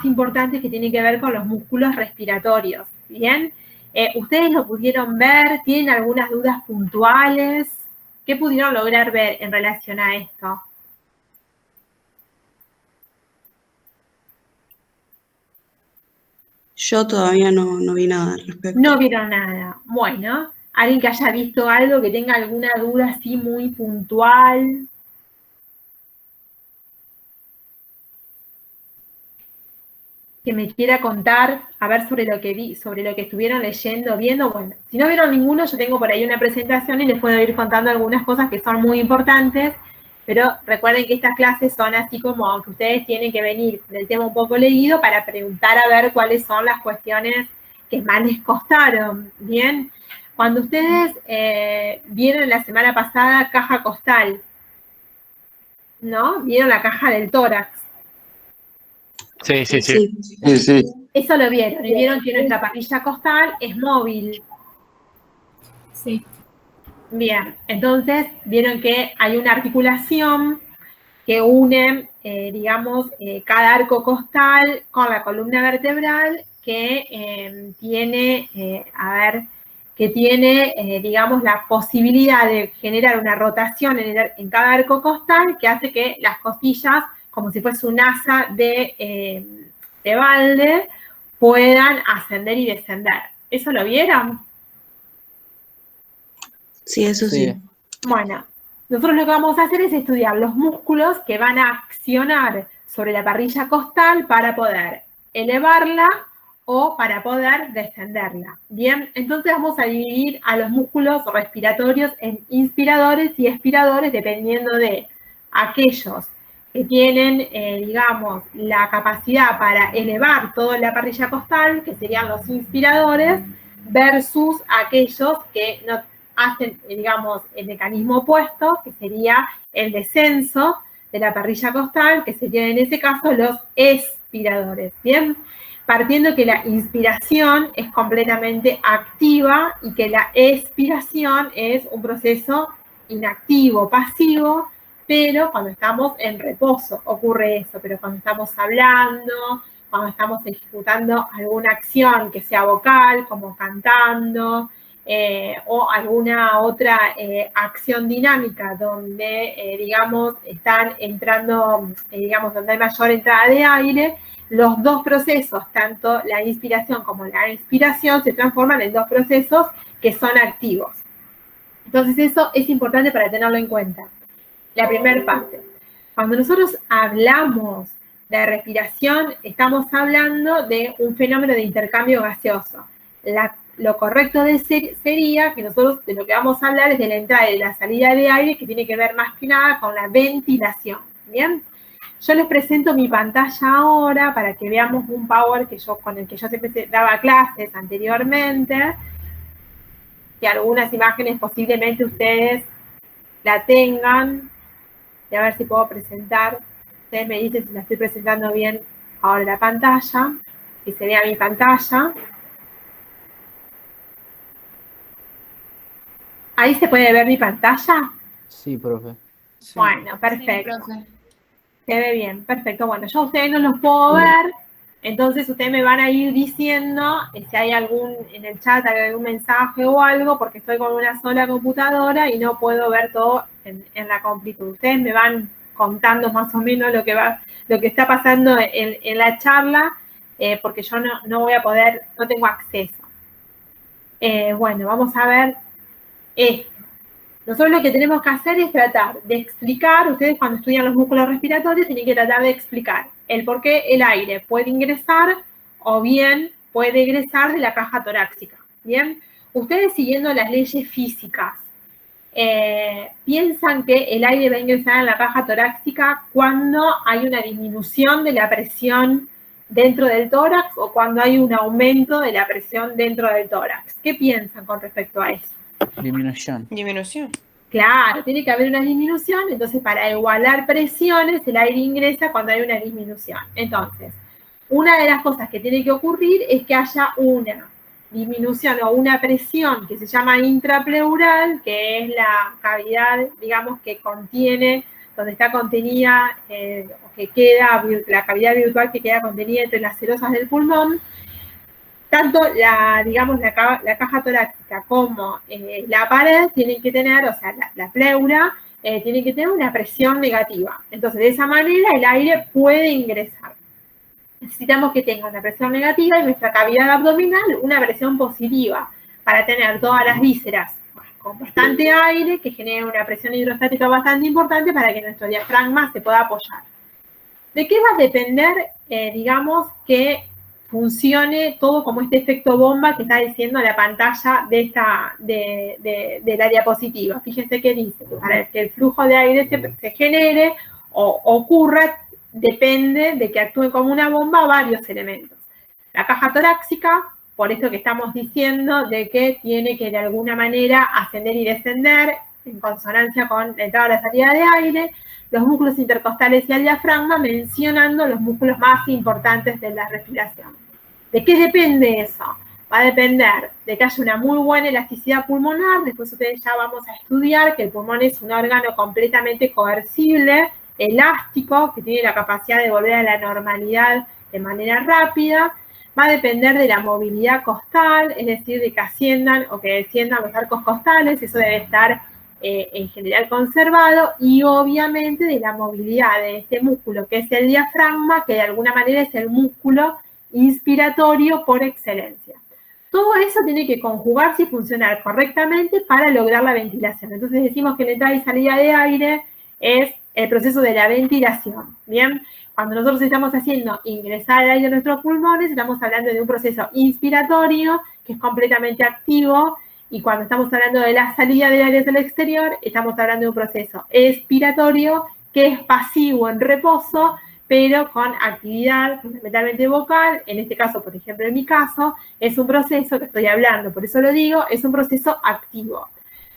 importantes que tienen que ver con los músculos respiratorios, ¿bien? ¿Ustedes lo pudieron ver? ¿Tienen algunas dudas puntuales? ¿Qué pudieron lograr ver en relación a esto? Yo todavía no vi nada al respecto. No vieron nada. Bueno, alguien que haya visto algo, que tenga alguna duda así muy puntual. Que me quiera contar, a ver sobre lo que vi, sobre lo que estuvieron leyendo, viendo. Bueno, si no vieron ninguno, yo tengo por ahí una presentación y les puedo ir contando algunas cosas que son muy importantes, pero recuerden que estas clases son así como que ustedes tienen que venir del tema un poco leído para preguntar a ver cuáles son las cuestiones que más les costaron, ¿bien? Cuando ustedes vieron la semana pasada caja costal, ¿no? Vieron la caja del tórax. Sí. Eso lo vieron, y vieron que nuestra parrilla costal es móvil. Sí. Bien, entonces vieron que hay una articulación que une, digamos, cada arco costal con la columna vertebral que tiene, digamos, la posibilidad de generar una rotación en cada arco costal que hace que las costillas, como si fuese un asa de balde, puedan ascender y descender. ¿Eso lo vieron? Sí, eso sí. Bueno, nosotros lo que vamos a hacer es estudiar los músculos que van a accionar sobre la parrilla costal para poder elevarla o para poder descenderla. Bien, entonces vamos a dividir a los músculos respiratorios en inspiradores y expiradores dependiendo de aquellos que tienen, digamos, la capacidad para elevar toda la parrilla costal, que serían los inspiradores, versus aquellos que no hacen, digamos, el mecanismo opuesto, que sería el descenso de la parrilla costal, que serían en ese caso los expiradores, ¿bien? Partiendo que la inspiración es completamente activa y que la expiración es un proceso inactivo, pasivo, pero cuando estamos en reposo ocurre eso, pero cuando estamos hablando, cuando estamos ejecutando alguna acción que sea vocal, como cantando, o alguna otra acción dinámica donde, digamos, están entrando, digamos, donde hay mayor entrada de aire, los dos procesos, tanto la inspiración como la expiración, se transforman en dos procesos que son activos. Entonces eso es importante para tenerlo en cuenta. La primera parte. Cuando nosotros hablamos de respiración, estamos hablando de un fenómeno de intercambio gaseoso. Lo correcto sería que nosotros de lo que vamos a hablar es de la entrada y la salida de aire, que tiene que ver más que nada con la ventilación. ¿Bien? Yo les presento mi pantalla ahora para que veamos un power con el que yo siempre daba clases anteriormente, que algunas imágenes posiblemente ustedes la tengan. Y a ver si puedo presentar. Ustedes me dicen si la estoy presentando bien ahora la pantalla, que se vea mi pantalla. ¿Ahí se puede ver mi pantalla? Sí, profe. Bueno, perfecto. Sí, profe. Se ve bien, perfecto. Bueno, yo a ustedes no los puedo ver, entonces ustedes me van a ir diciendo si hay en el chat hay algún mensaje o algo, porque estoy con una sola computadora y no puedo ver todo en la completud. Ustedes me van contando más o menos lo que está pasando en la charla, porque yo no voy a poder, no tengo acceso. Bueno, vamos a ver esto. Nosotros lo que tenemos que hacer es tratar de explicar, ustedes cuando estudian los músculos respiratorios tienen que tratar de explicar el por qué el aire puede ingresar o bien puede egresar de la caja torácica. Bien, ustedes siguiendo las leyes físicas, piensan que el aire va a ingresar en la caja torácica cuando hay una disminución de la presión dentro del tórax o cuando hay un aumento de la presión dentro del tórax. ¿Qué piensan con respecto a eso? Disminución. Disminución. Claro, tiene que haber una disminución, entonces para igualar presiones el aire ingresa cuando hay una disminución. Entonces, una de las cosas que tiene que ocurrir es que haya una disminución o una presión que se llama intrapleural, que es la cavidad, digamos, que contiene donde está contenida, que queda, la cavidad virtual que queda contenida entre las serosas del pulmón, tanto la caja torácica como la pared tienen que tener, o sea, la pleura, tienen que tener una presión negativa. Entonces, de esa manera el aire puede ingresar. Necesitamos que tenga una presión negativa y nuestra cavidad abdominal una presión positiva para tener todas las vísceras con bastante aire que genere una presión hidrostática bastante importante para que nuestro diafragma se pueda apoyar. ¿De qué va a depender, que funcione todo como este efecto bomba que está diciendo la pantalla de la diapositiva? Fíjense que dice que para que el flujo de aire se genere o ocurra, depende de que actúen como una bomba varios elementos. La caja torácica, por esto que estamos diciendo, de que tiene que de alguna manera ascender y descender en consonancia con la entrada y la salida de aire, los músculos intercostales y el diafragma, mencionando los músculos más importantes de la respiración. ¿De qué depende eso? Va a depender de que haya una muy buena elasticidad pulmonar. Después ustedes ya vamos a estudiar que el pulmón es un órgano completamente coercible, elástico, que tiene la capacidad de volver a la normalidad de manera rápida. Va a depender de la movilidad costal, es decir, de que asciendan o que desciendan los arcos costales. Eso debe estar en general conservado, y obviamente de la movilidad de este músculo que es el diafragma, que de alguna manera es el músculo inspiratorio por excelencia. Todo eso tiene que conjugarse y funcionar correctamente para lograr la ventilación. Entonces decimos que la entrada y salida de aire es el proceso de la ventilación. Bien, cuando nosotros estamos haciendo ingresar el aire a nuestros pulmones, estamos hablando de un proceso inspiratorio que es completamente activo, y cuando estamos hablando de la salida del aire hacia el exterior, estamos hablando de un proceso expiratorio que es pasivo en reposo, pero con actividad fundamentalmente vocal. En este caso, por ejemplo, en mi caso, es un proceso que estoy hablando, por eso lo digo, es un proceso activo.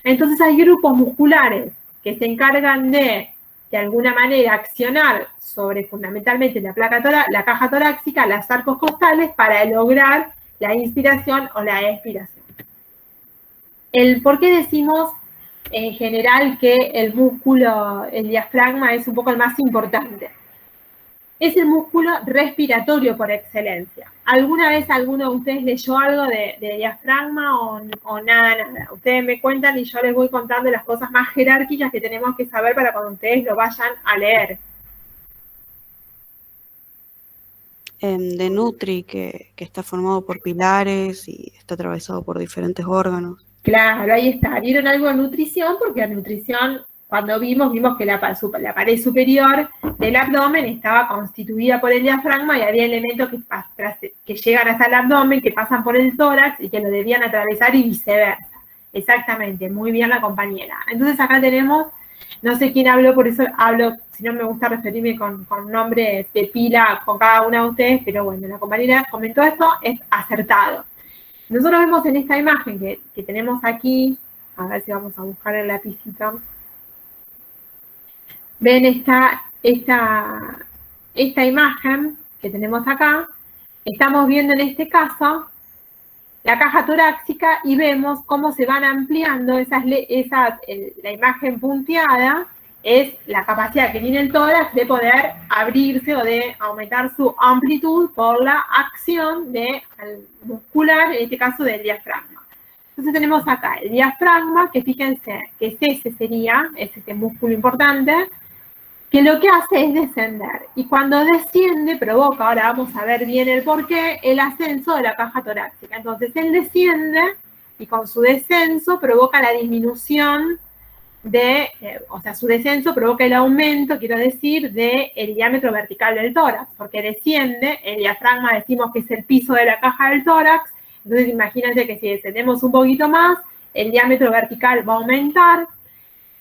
Entonces hay grupos musculares que se encargan de alguna manera accionar sobre fundamentalmente la caja torácica, las arcos costales, para lograr la inspiración o la expiración. ¿Por qué decimos en general que el músculo, el diafragma, es un poco el más importante? Es el músculo respiratorio por excelencia. ¿Alguna vez alguno de ustedes leyó algo de diafragma o nada? Ustedes me cuentan y yo les voy contando las cosas más jerárquicas que tenemos que saber para cuando ustedes lo vayan a leer. De Nutri, que está formado por pilares y está atravesado por diferentes órganos. Claro, ahí está. ¿Vieron algo de nutrición? Porque la nutrición, cuando vimos que la pared superior del abdomen estaba constituida por el diafragma, y había elementos que llegan hasta el abdomen, que pasan por el tórax y que lo debían atravesar, y viceversa. Exactamente, muy bien la compañera. Entonces acá tenemos, no sé quién habló, por eso hablo, si no me gusta referirme con nombres de pila con cada una de ustedes, pero bueno, la compañera comentó esto, es acertado. Nosotros vemos en esta imagen que tenemos aquí, a ver si vamos a buscar el lapicito. Ven esta imagen que tenemos acá. Estamos viendo en este caso la caja torácica y vemos cómo se van ampliando la imagen punteada es la capacidad que tiene el tórax de poder abrirse o de aumentar su amplitud por la acción muscular, en este caso del diafragma. Entonces tenemos acá el diafragma, que fíjense que es este músculo importante, que lo que hace es descender. Y cuando desciende provoca, ahora vamos a ver bien el porqué, el ascenso de la caja torácica. Entonces él desciende y con su descenso provoca la disminución su descenso provoca el aumento, quiero decir, del diámetro vertical del tórax, porque desciende, el diafragma decimos que es el piso de la caja del tórax, entonces imagínense que si descendemos un poquito más, el diámetro vertical va a aumentar.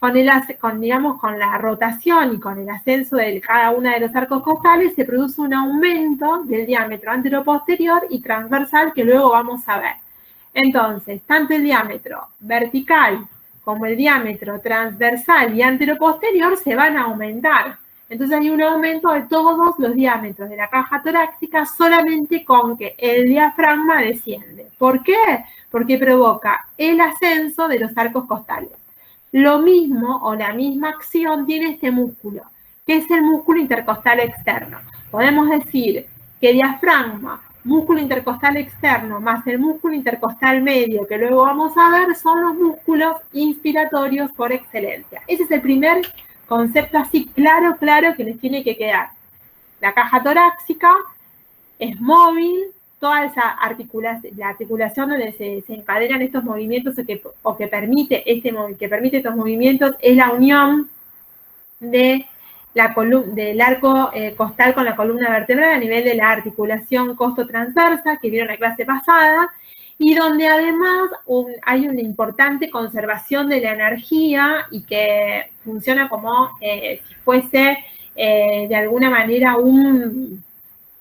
Con la rotación y con el ascenso de cada uno de los arcos costales se produce un aumento del diámetro anteroposterior y transversal que luego vamos a ver. Entonces, tanto el diámetro vertical como el diámetro transversal y anteroposterior se van a aumentar. Entonces hay un aumento de todos los diámetros de la caja torácica solamente con que el diafragma desciende. ¿Por qué? Porque provoca el ascenso de los arcos costales. Lo mismo o la misma acción tiene este músculo, que es el músculo intercostal externo. Podemos decir que diafragma, músculo intercostal externo, más el músculo intercostal medio, que luego vamos a ver, son los músculos inspiratorios por excelencia. Ese es el primer concepto así claro que les tiene que quedar. La caja torácica es móvil, toda esa articulación, la articulación donde se encadenan estos movimientos o que permite estos movimientos es la unión de del arco costal con la columna vertebral a nivel de la articulación costo-transversa que vieron en la clase pasada, y donde además hay una importante conservación de la energía y que funciona como si fuese de alguna manera un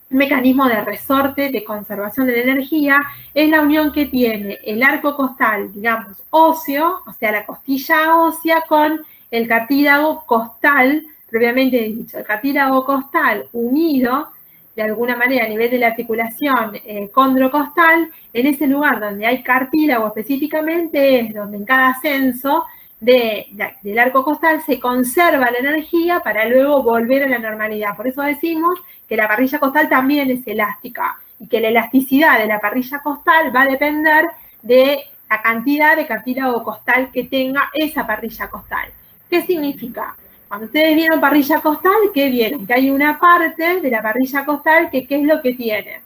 mecanismo de resorte, de conservación de la energía, es la unión que tiene el arco costal, digamos, óseo, o sea, la costilla ósea con el cartílago costal, previamente dicho, el cartílago costal unido, de alguna manera a nivel de la articulación condrocostal, en ese lugar donde hay cartílago específicamente es donde en cada ascenso del arco costal se conserva la energía para luego volver a la normalidad. Por eso decimos que la parrilla costal también es elástica y que la elasticidad de la parrilla costal va a depender de la cantidad de cartílago costal que tenga esa parrilla costal. ¿Qué significa? Cuando ustedes vieron parrilla costal, ¿qué vieron? Que hay una parte de la parrilla costal que ¿qué es lo que tiene?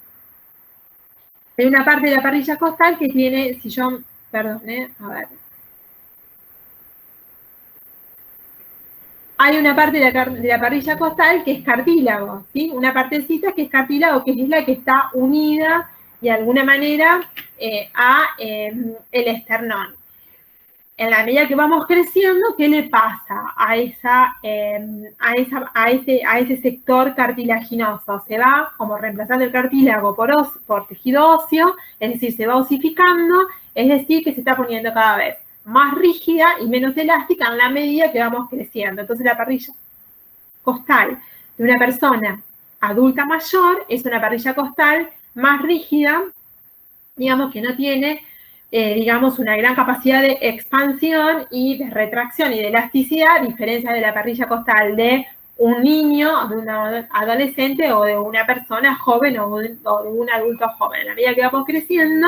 Hay una parte de la parrilla costal que tiene, hay una parte de la parrilla costal que es cartílago, ¿sí? Una partecita que es cartílago, que es la que está unida de alguna manera el esternón. En la medida que vamos creciendo, ¿qué le pasa a ese sector cartilaginoso? Se va como reemplazando el cartílago por tejido óseo, es decir, se va osificando, es decir, que se está poniendo cada vez más rígida y menos elástica en la medida que vamos creciendo. Entonces la parrilla costal de una persona adulta mayor es una parrilla costal más rígida, digamos que no tiene, una gran capacidad de expansión y de retracción y de elasticidad, a diferencia de la parrilla costal de un niño, de un adolescente o de una persona joven o de un adulto joven. A la medida que vamos creciendo,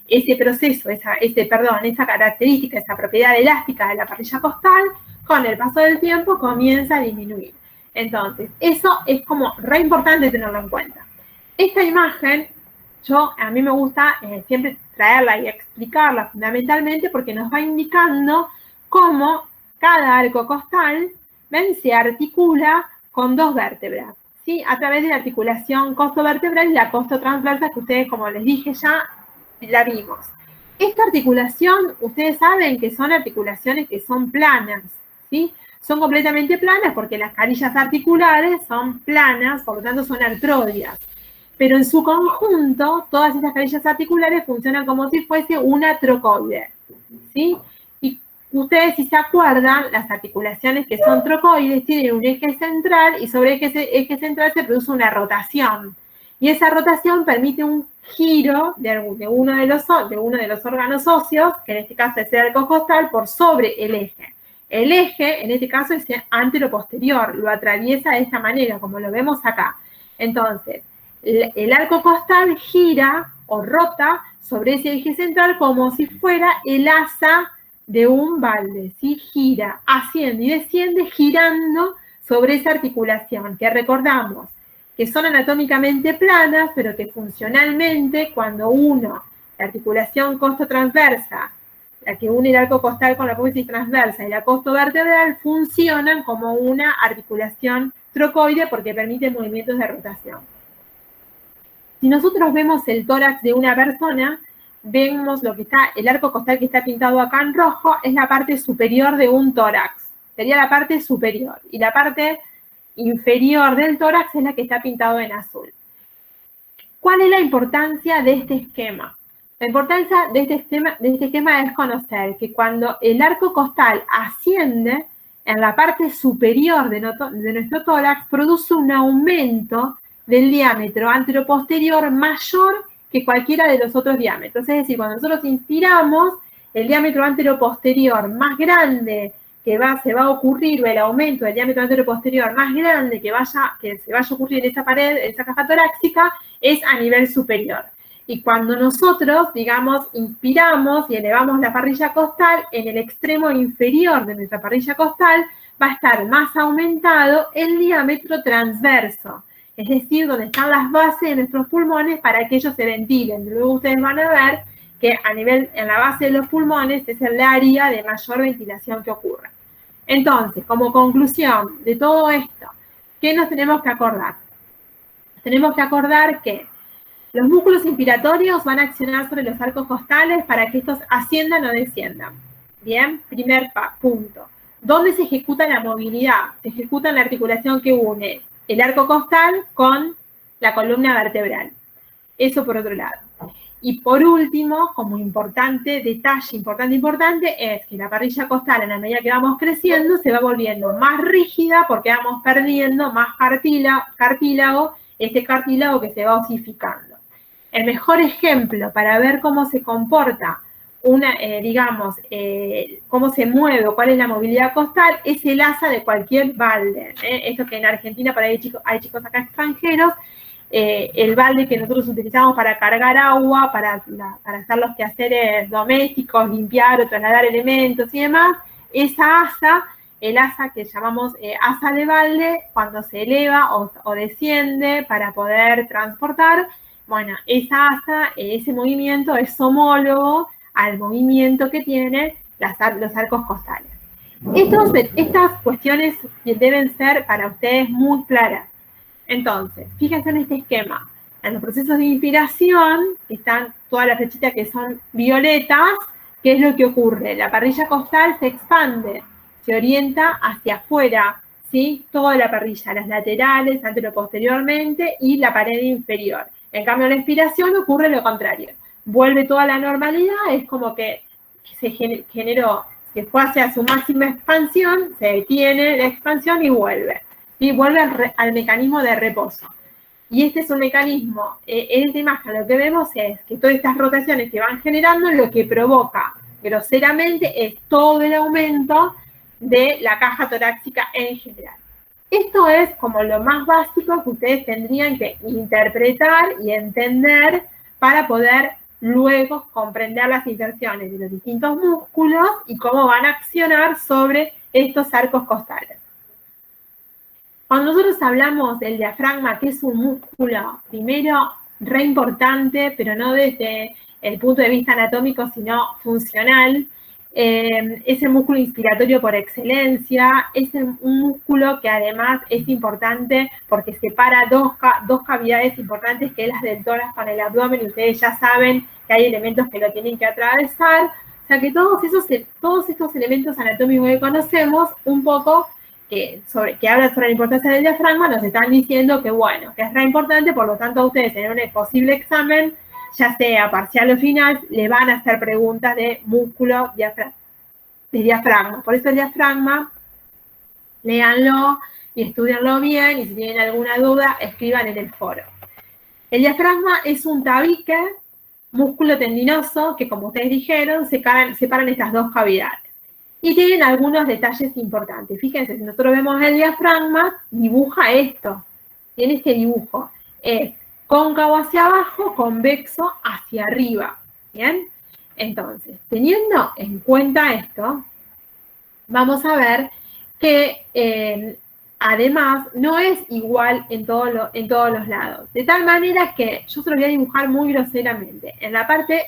ese proceso, esa característica, esa propiedad elástica de la parrilla costal, con el paso del tiempo comienza a disminuir. Entonces, eso es como re importante tenerlo en cuenta. Esta imagen, a mí me gusta siempre traerla y explicarla fundamentalmente porque nos va indicando cómo cada arco costal se articula con dos vértebras, ¿sí? A través de la articulación costovertebral y la costotransversa, que ustedes, como les dije ya, la vimos. Esta articulación, ustedes saben que son articulaciones que son planas, ¿sí? Son completamente planas porque las carillas articulares son planas, por lo tanto son artrodias. Pero en su conjunto, todas estas carillas articulares funcionan como si fuese una trocoide, ¿sí? Y ustedes, si se acuerdan, las articulaciones que son trocoides tienen un eje central y sobre ese eje central se produce una rotación. Y esa rotación permite un giro de uno de los órganos óseos, que en este caso es el arco costal, por sobre el eje. El eje, en este caso, es antero-posterior, lo atraviesa de esta manera, como lo vemos acá. Entonces, el arco costal gira o rota sobre ese eje central como si fuera el asa de un balde, ¿sí? Gira, asciende y desciende girando sobre esa articulación, que recordamos que son anatómicamente planas, pero que funcionalmente, cuando la articulación costotransversa, la que une el arco costal con la apófisis transversa y la costovertebral, funcionan como una articulación trocoide porque permite movimientos de rotación. Si nosotros vemos el tórax de una persona, vemos el arco costal que está pintado acá en rojo, es la parte superior de un tórax. Sería la parte superior. Y la parte inferior del tórax es la que está pintado en azul. ¿Cuál es la importancia de este esquema? La importancia de este esquema es conocer que cuando el arco costal asciende en la parte superior de nuestro tórax, produce un aumento del diámetro anteroposterior mayor que cualquiera de los otros diámetros. Es decir, cuando nosotros inspiramos, el diámetro anteroposterior más grande se va a ocurrir, o el aumento del diámetro anteroposterior más grande que se vaya a ocurrir en esa pared, en esa caja torácica, es a nivel superior. Y cuando nosotros, digamos, inspiramos y elevamos la parrilla costal, en el extremo inferior de nuestra parrilla costal va a estar más aumentado el diámetro transverso, es decir, donde están las bases de nuestros pulmones para que ellos se ventilen. Luego ustedes van a ver que en la base de los pulmones es el área de mayor ventilación que ocurre. Entonces, como conclusión de todo esto, ¿qué nos tenemos que acordar? Tenemos que acordar que los músculos inspiratorios van a accionar sobre los arcos costales para que estos asciendan o desciendan. Bien, primer punto. ¿Dónde se ejecuta la movilidad? Se ejecuta en la articulación que une el arco costal con la columna vertebral. Eso por otro lado. Y por último, como detalle importante, es que la parrilla costal, en la medida que vamos creciendo, se va volviendo más rígida porque vamos perdiendo más cartílago, este cartílago que se va osificando. El mejor ejemplo para ver cómo se comporta cómo se mueve o cuál es la movilidad costal, es el asa de cualquier balde. Esto que en Argentina, por ahí hay chicos acá extranjeros, el balde que nosotros utilizamos para cargar agua, para hacer los quehaceres domésticos, limpiar o trasladar elementos y demás, esa asa, el asa que llamamos asa de balde, cuando se eleva o desciende para poder transportar, bueno, esa asa, ese movimiento es homólogo al movimiento que tienen los arcos costales. Estas cuestiones deben ser para ustedes muy claras. Entonces, fíjense en este esquema. En los procesos de inspiración, están todas las flechitas que son violetas. ¿Qué es lo que ocurre? La parrilla costal se expande, se orienta hacia afuera, ¿sí? Toda la parrilla, las laterales, anteroposteriormente y la pared inferior. En cambio, en la inspiración ocurre lo contrario. Vuelve toda la normalidad, es como que se generó, se fue hacia su máxima expansión, se detiene la expansión y vuelve. Y vuelve al mecanismo de reposo. Y este es un mecanismo, en esta imagen lo que vemos es que todas estas rotaciones que van generando lo que provoca groseramente es todo el aumento de la caja torácica en general. Esto es como lo más básico que ustedes tendrían que interpretar y entender para poder luego comprender las inserciones de los distintos músculos y cómo van a accionar sobre estos arcos costales. Cuando nosotros hablamos del diafragma, que es un músculo, primero, re importante, pero no desde el punto de vista anatómico, sino funcional, es el músculo inspiratorio por excelencia, es un músculo que además es importante porque separa dos cavidades importantes, que es las del tórax con el abdomen, y ustedes ya saben que hay elementos que lo tienen que atravesar. O sea que todos estos elementos anatómicos que conocemos, un poco, que hablan sobre la importancia del diafragma, nos están diciendo que, bueno, que es re importante, por lo tanto a ustedes en un posible examen, ya sea parcial o final, le van a hacer preguntas de músculo de diafragma. Por eso el diafragma, léanlo y estudianlo bien, y si tienen alguna duda, escriban en el foro. El diafragma es un tabique, músculo tendinoso, que como ustedes dijeron, separan estas dos cavidades. Y tienen algunos detalles importantes. Fíjense, si nosotros vemos el diafragma, dibuja esto. Tiene este dibujo. Es cóncavo hacia abajo, convexo hacia arriba. ¿Bien? Entonces, teniendo en cuenta esto, vamos a ver que además no es igual en todos los lados. De tal manera que yo se lo voy a dibujar muy groseramente. En la parte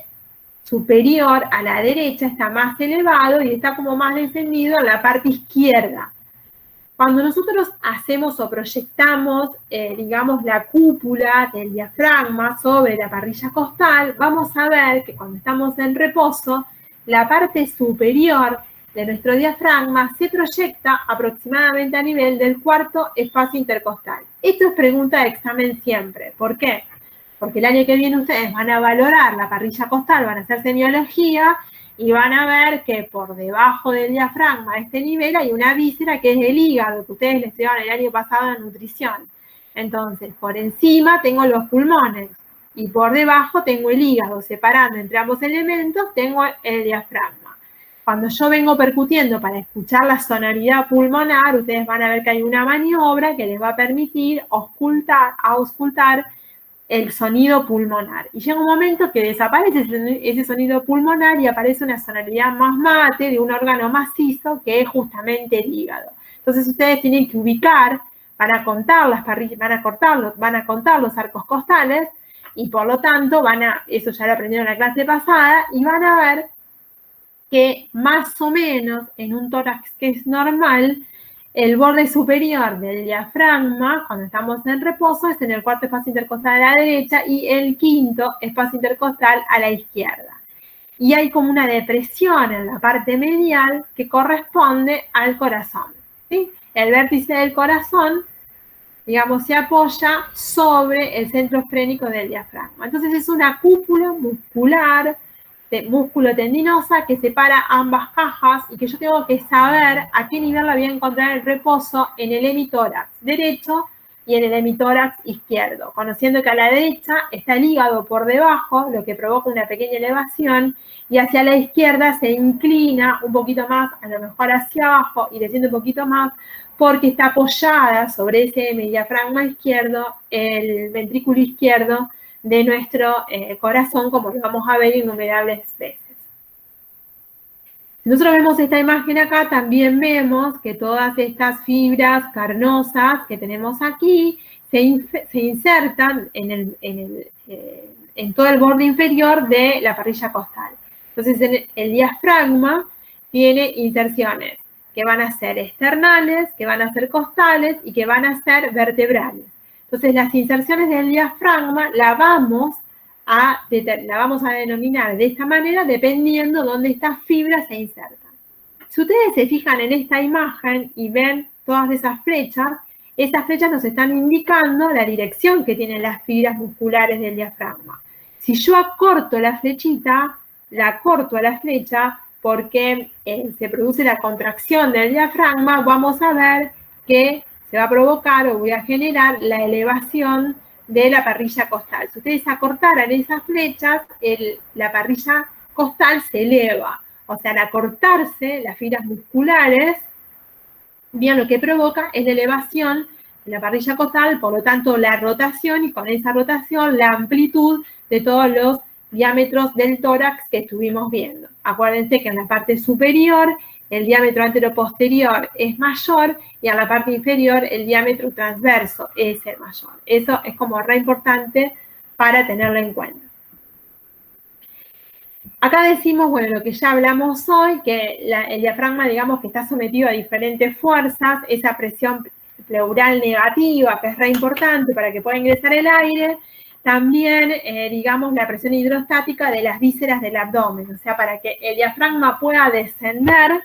superior a la derecha está más elevado y está como más descendido en la parte izquierda. Cuando nosotros hacemos o proyectamos, digamos, la cúpula del diafragma sobre la parrilla costal, vamos a ver que cuando estamos en reposo, la parte superior de nuestro diafragma se proyecta aproximadamente a nivel del cuarto espacio intercostal. Esto es pregunta de examen siempre. ¿Por qué? Porque el año que viene ustedes van a valorar la parrilla costal, van a hacer semiología y van a ver que por debajo del diafragma a este nivel hay una víscera que es el hígado, que ustedes les estudiaron el año pasado en nutrición. Entonces, por encima tengo los pulmones. y por debajo tengo el hígado. Separando entre ambos elementos tengo el diafragma. Cuando yo vengo percutiendo para escuchar la sonoridad pulmonar, ustedes van a ver que hay una maniobra que les va a permitir auscultar el sonido pulmonar. Y llega un momento que desaparece ese sonido pulmonar y aparece una sonoridad más mate de un órgano macizo que es justamente el hígado. Entonces ustedes tienen que ubicar, van a contar los arcos costales y por lo tanto eso ya lo aprendieron en la clase pasada, y van a ver que más o menos en un tórax que es normal, el borde superior del diafragma, cuando estamos en reposo, es en el cuarto espacio intercostal a la derecha y el quinto espacio intercostal a la izquierda. Y hay como una depresión en la parte medial que corresponde al corazón, ¿sí? El vértice del corazón, digamos, se apoya sobre el centro frénico del diafragma. Entonces es una cúpula muscular, músculo tendinosa que separa ambas cajas y que yo tengo que saber a qué nivel la voy a encontrar el reposo en el hemitórax derecho y en el hemitórax izquierdo, conociendo que a la derecha está el hígado por debajo, lo que provoca una pequeña elevación, y hacia la izquierda se inclina un poquito más, a lo mejor hacia abajo, y desciende un poquito más, porque está apoyada sobre ese diafragma izquierdo, el ventrículo izquierdo de nuestro corazón, como lo vamos a ver innumerables veces. Si nosotros vemos esta imagen acá, también vemos que todas estas fibras carnosas que tenemos aquí se insertan en todo el borde inferior de la parrilla costal. Entonces, el diafragma tiene inserciones que van a ser externales, que van a ser costales y que van a ser vertebrales. Entonces, las inserciones del diafragma la vamos a denominar de esta manera dependiendo dónde estas fibras se insertan. Si ustedes se fijan en esta imagen y ven todas esas flechas nos están indicando la dirección que tienen las fibras musculares del diafragma. Si yo acorto la flechita, la acorto a la flecha porque se produce la contracción del diafragma, vamos a ver que se va a provocar o voy a generar la elevación de la parrilla costal. Si ustedes acortaran esas flechas, la parrilla costal se eleva. O sea, al acortarse las fibras musculares, bien, lo que provoca es la elevación de la parrilla costal, por lo tanto la rotación, y con esa rotación la amplitud de todos los diámetros del tórax que estuvimos viendo. Acuérdense que en la parte superior el diámetro anteroposterior es mayor y en la parte inferior el diámetro transverso es el mayor. Eso es como re importante para tenerlo en cuenta. Acá decimos, bueno, lo que ya hablamos hoy, que el diafragma, digamos, que está sometido a diferentes fuerzas, esa presión pleural negativa, que es re importante para que pueda ingresar el aire. También, digamos, la presión hidrostática de las vísceras del abdomen, o sea, para que el diafragma pueda descender.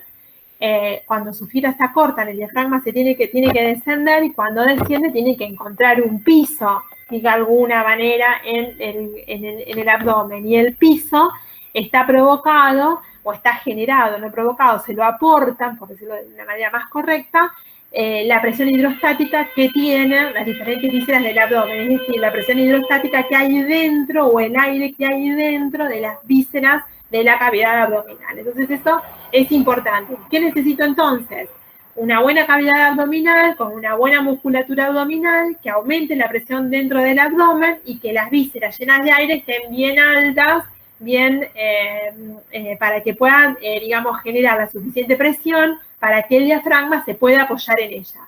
Cuando sus fibras se acortan, el diafragma tiene que descender, y cuando desciende tiene que encontrar un piso, de alguna manera, en el abdomen. Y el piso está provocado, o está generado, no provocado, se lo aportan, por decirlo de una manera más correcta, la presión hidrostática que tienen las diferentes vísceras del abdomen, es decir, la presión hidrostática que hay dentro, o el aire que hay dentro de las vísceras de la cavidad abdominal. Entonces eso es importante. ¿Qué necesito entonces? Una buena cavidad abdominal con una buena musculatura abdominal que aumente la presión dentro del abdomen y que las vísceras llenas de aire estén bien altas, bien para que puedan, digamos, generar la suficiente presión para que el diafragma se pueda apoyar en ella.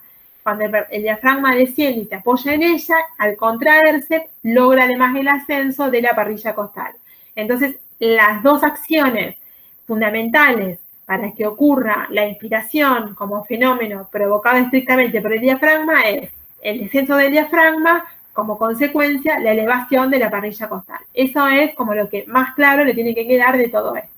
Cuando el diafragma desciende y se apoya en ella, al contraerse, logra además el ascenso de la parrilla costal. Entonces, las dos acciones fundamentales para que ocurra la inspiración como fenómeno provocado estrictamente por el diafragma es el descenso del diafragma, como consecuencia la elevación de la parrilla costal. Eso es como lo que más claro le tiene que quedar de todo esto.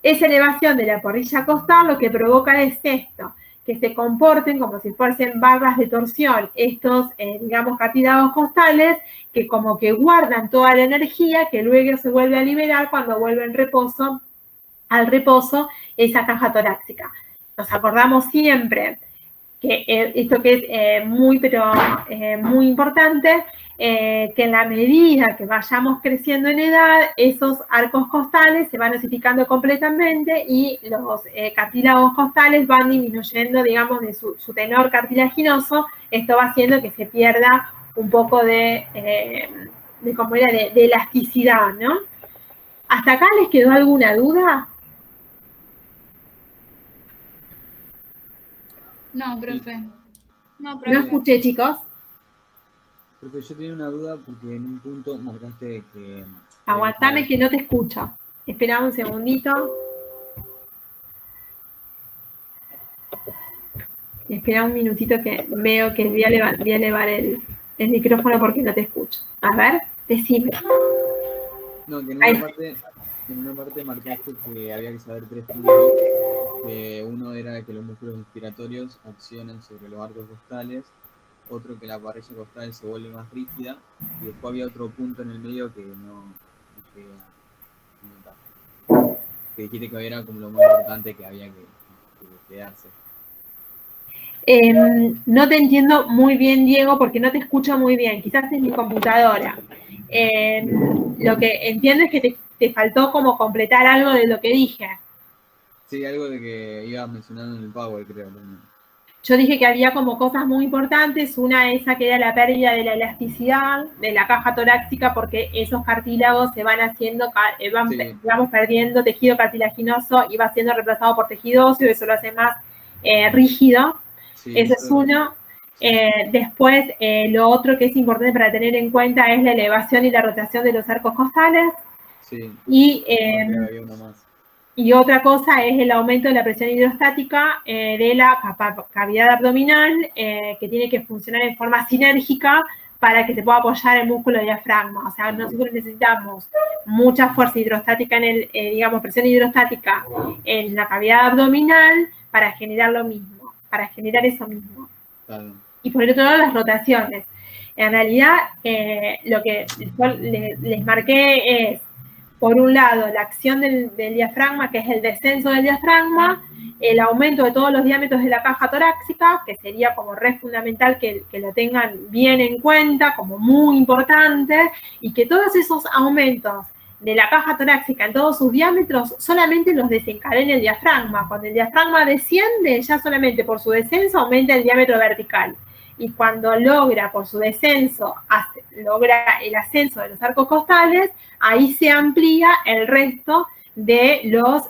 Esa elevación de la parrilla costal lo que provoca es esto, que se comporten como si fuesen barras de torsión, estos, digamos, cartílagos costales, que como que guardan toda la energía que luego se vuelve a liberar cuando vuelve al reposo esa caja torácica. Nos acordamos siempre que esto que es muy importante, que en la medida que vayamos creciendo en edad, esos arcos costales se van osificando completamente y los cartílagos costales van disminuyendo, digamos, de su tenor cartilaginoso. Esto va haciendo que se pierda un poco de ¿cómo era? De elasticidad, ¿no? ¿Hasta acá les quedó alguna duda? No, profe. No, No profe. escuché, chicos. Porque yo tenía una duda porque en un punto marcaste que... Aguantame que no te escucho. Espera un segundito. Espera un minutito que veo que voy a elevar el micrófono porque no te escucho. A ver, decime. No, que en una parte marcaste que había que saber 3 puntos. Que uno era que los músculos respiratorios accionan sobre los arcos costales, otro que la parrilla costal se vuelve más rígida, y después había otro punto en el medio que no llegué a notar. Que dijiste que era como lo más importante que había que quedarse. No te entiendo muy bien, Diego, porque no te escucho muy bien. Quizás es mi computadora. Lo que entiendo es que te faltó como completar algo de lo que dije. Sí, algo de que ibas mencionando en el Power, creo también. Yo dije que había como cosas muy importantes. Una, esa que era la pérdida de la elasticidad de la caja torácica, porque esos cartílagos se van haciendo, vamos perdiendo tejido cartilaginoso y va siendo reemplazado por tejido óseo, eso lo hace más rígido. Sí, eso es uno. Después, lo otro que es importante para tener en cuenta es la elevación y la rotación de los arcos costales. Sí. Había uno más. Y otra cosa es el aumento de la presión hidrostática de la cavidad abdominal, que tiene que funcionar en forma sinérgica para que se pueda apoyar el músculo diafragma. O sea, nosotros necesitamos mucha fuerza hidrostática digamos, presión hidrostática en la cavidad abdominal para generar lo mismo, para generar eso mismo. Claro. Y por el otro lado, las rotaciones. En realidad, lo que les marqué es, por un lado, la acción del diafragma, que es el descenso del diafragma, el aumento de todos los diámetros de la caja torácica, que sería como re fundamental que lo tengan bien en cuenta, como muy importante, y que todos esos aumentos de la caja torácica en todos sus diámetros solamente los desencadena el diafragma. Cuando el diafragma desciende, ya solamente por su descenso aumenta el diámetro vertical. Y cuando logra, por su descenso, logra el ascenso de los arcos costales, ahí se amplía el resto de los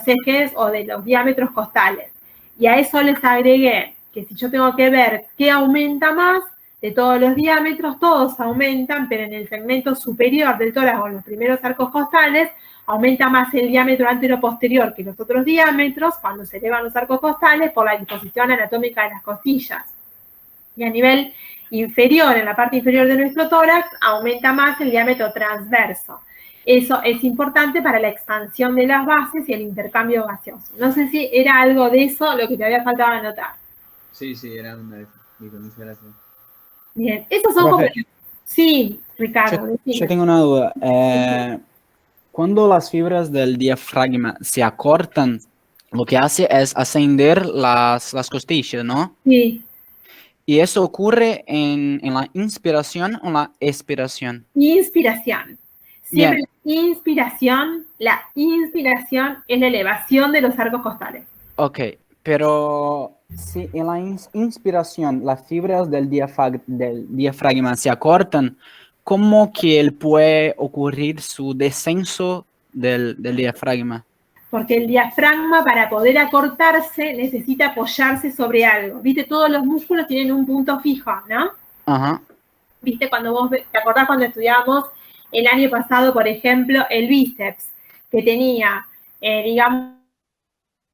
ejes o de los diámetros costales. Y a eso les agregué que si yo tengo que ver qué aumenta más, de todos los diámetros, todos aumentan, pero en el segmento superior del tórax o los primeros arcos costales, aumenta más el diámetro antero-posterior que los otros diámetros cuando se elevan los arcos costales por la disposición anatómica de las costillas. Y a nivel inferior, en la parte inferior de nuestro tórax, aumenta más el diámetro transverso. Eso es importante para la expansión de las bases y el intercambio gaseoso. No sé si era algo de eso lo que te había faltado anotar. Sí, era una de esas. Gracias. Bien, esos son como... Sí, Ricardo. Yo tengo una duda. Cuando las fibras del diafragma se acortan, lo que hace es ascender las costillas, ¿no? Sí. ¿Y eso ocurre en la inspiración o la expiración? Inspiración. Siempre Bien. La inspiración es la elevación de los arcos costales. Ok, pero si en la inspiración las fibras del diafragma se acortan, ¿cómo que puede ocurrir su descenso del diafragma? Porque el diafragma, para poder acortarse, necesita apoyarse sobre algo. ¿Viste? Todos los músculos tienen un punto fijo, ¿no? Ajá. ¿Viste? ¿Te acordás cuando estudiábamos el año pasado, por ejemplo, el bíceps, que tenía, digamos,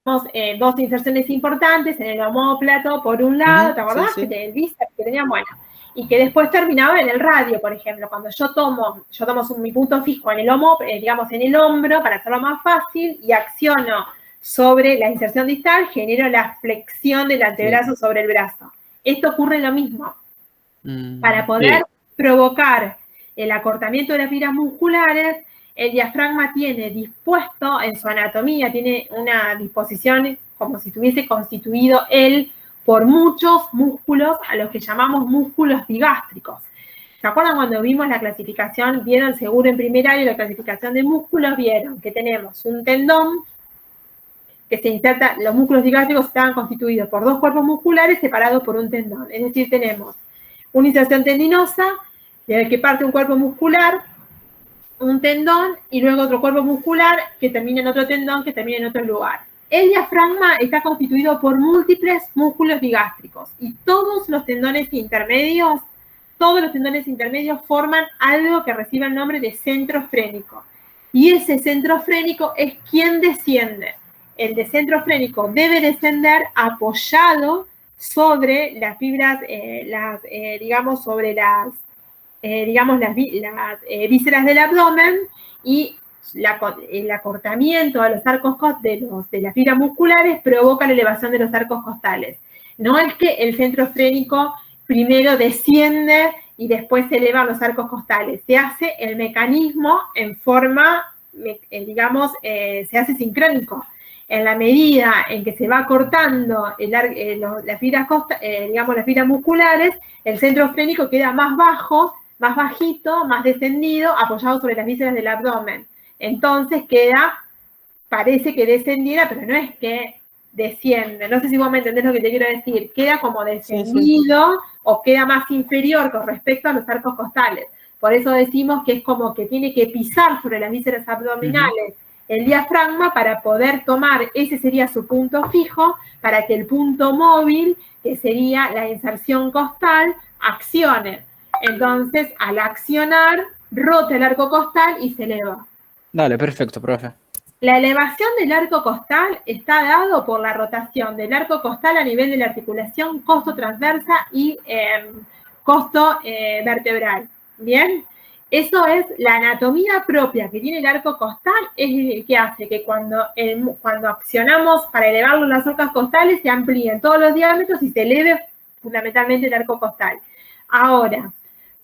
dos inserciones importantes en el omóplato, por un lado, ¿te acordás? Sí. El bíceps que tenía, bueno, y que después terminaba en el radio, por ejemplo. Cuando yo tomo mi punto fijo en el digamos, en el hombro, para hacerlo más fácil, y acciono sobre la inserción distal, genero la flexión del antebrazo sobre el brazo. Esto ocurre lo mismo. Para poder provocar el acortamiento de las fibras musculares, el diafragma tiene dispuesto en su anatomía, tiene una disposición como si estuviese constituido él por muchos músculos a los que llamamos músculos digástricos. ¿Se acuerdan cuando vimos la clasificación? Vieron seguro en primer año la clasificación de músculos, vieron que tenemos un tendón que se inserta, los músculos digástricos estaban constituidos por dos cuerpos musculares separados por un tendón. Es decir, tenemos una inserción tendinosa, de que parte un cuerpo muscular, un tendón, y luego otro cuerpo muscular que termina en otro tendón, que termina en otro lugar. El diafragma está constituido por múltiples músculos digástricos, y todos los tendones intermedios forman algo que recibe el nombre de centro frénico. Y ese centro frénico es quien desciende. El de centro frénico debe descender apoyado sobre las fibras, digamos, sobre las vísceras del abdomen, y el acortamiento de los arcos de las fibras musculares provoca la elevación de los arcos costales. No es que el centro frénico primero desciende y después se elevan los arcos costales. Se hace el mecanismo en forma, se hace sincrónico. En la medida en que se va cortando las fibras musculares, el centro frénico queda más bajo, más bajito, más descendido, apoyado sobre las vísceras del abdomen. Entonces parece que descendiera, pero no es que desciende. No sé si vos me entendés lo que te quiero decir. Queda como descendido, o queda más inferior con respecto a los arcos costales. Por eso decimos que es como que tiene que pisar sobre las vísceras abdominales el diafragma para poder tomar, ese sería su punto fijo, para que el punto móvil, que sería la inserción costal, accione. Entonces, al accionar, rota el arco costal y se eleva. Dale, perfecto, profe. La elevación del arco costal está dado por la rotación del arco costal a nivel de la articulación costo-transversa y costo vertebral. ¿Bien? Eso es la anatomía propia que tiene el arco costal, es el que hace que cuando accionamos para elevar las arcas costales se amplíen todos los diámetros y se eleve fundamentalmente el arco costal. Ahora,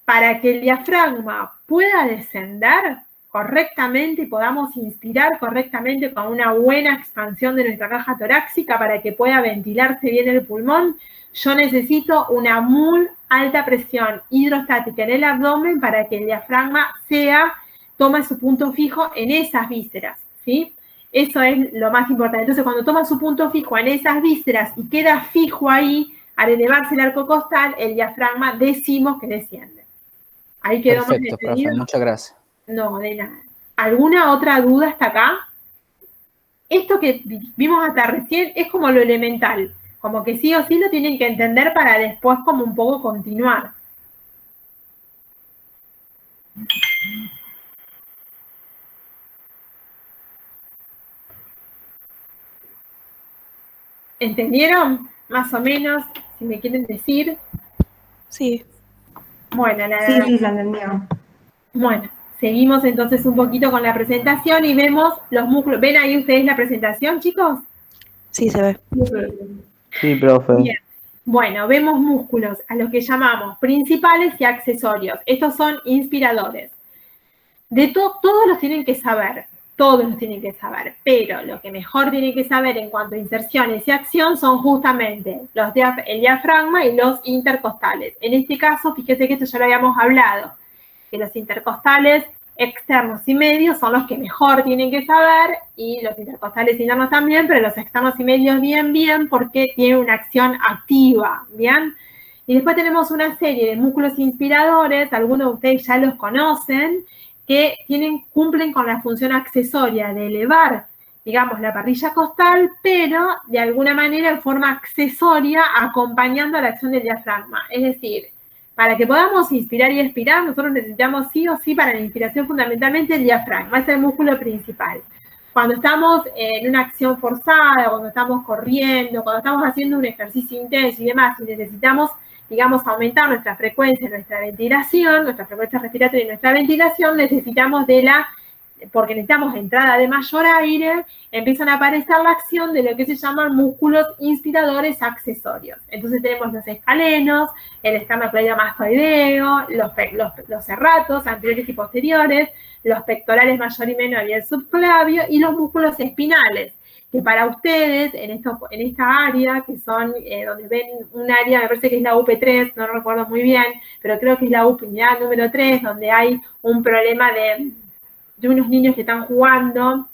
para que el diafragma pueda descender correctamente y podamos inspirar correctamente con una buena expansión de nuestra caja torácica para que pueda ventilarse bien el pulmón, yo necesito una muy alta presión hidrostática en el abdomen para que el diafragma tome su punto fijo en esas vísceras, ¿sí? Eso es lo más importante. Entonces, cuando toma su punto fijo en esas vísceras y queda fijo ahí, al elevarse el arco costal, el diafragma decimos que desciende. Ahí quedó más Perfecto, profe, muchas gracias. No, de nada. ¿Alguna otra duda hasta acá? Esto que vimos hasta recién es como lo elemental, como que sí o sí lo tienen que entender para después como un poco continuar. ¿Entendieron? Más o menos, si me quieren decir. Sí. Bueno, Sí, se entendió. Bueno, seguimos entonces un poquito con la presentación y vemos los músculos. ¿Ven ahí ustedes la presentación, chicos? Sí, se ve. Sí, profe. Bien. Bueno, vemos músculos a los que llamamos principales y accesorios. Estos son inspiradores. Todos los tienen que saber, pero lo que mejor tienen que saber en cuanto a inserciones y acción son justamente el diafragma y los intercostales. En este caso, fíjese que esto ya lo habíamos hablado, que los intercostales externos y medios son los que mejor tienen que saber, y los intercostales internos también, pero los externos y medios bien, porque tienen una acción activa, ¿bien? Y después tenemos una serie de músculos inspiradores, algunos de ustedes ya los conocen, que cumplen con la función accesoria de elevar, digamos, la parrilla costal, pero de alguna manera en forma accesoria acompañando a la acción del diafragma. Es decir, para que podamos inspirar y expirar, nosotros necesitamos sí o sí para la inspiración fundamentalmente el diafragma, es el músculo principal. Cuando estamos en una acción forzada, cuando estamos corriendo, cuando estamos haciendo un ejercicio intenso y demás, y necesitamos, digamos, aumentar nuestra frecuencia, nuestra ventilación, nuestra frecuencia respiratoria y nuestra ventilación, necesitamos porque necesitamos entrada de mayor aire, empiezan a aparecer la acción de lo que se llaman músculos inspiradores accesorios. Entonces tenemos los escalenos, el esternocleidomastoideo, los serratos anteriores y posteriores, los pectorales mayor y menor y el subclavio, y los músculos espinales, que para ustedes, en esta área, que son donde ven un área, me parece que es la UP3, no recuerdo muy bien, pero creo que es la unidad número 3, donde hay un problema de unos niños que están jugando,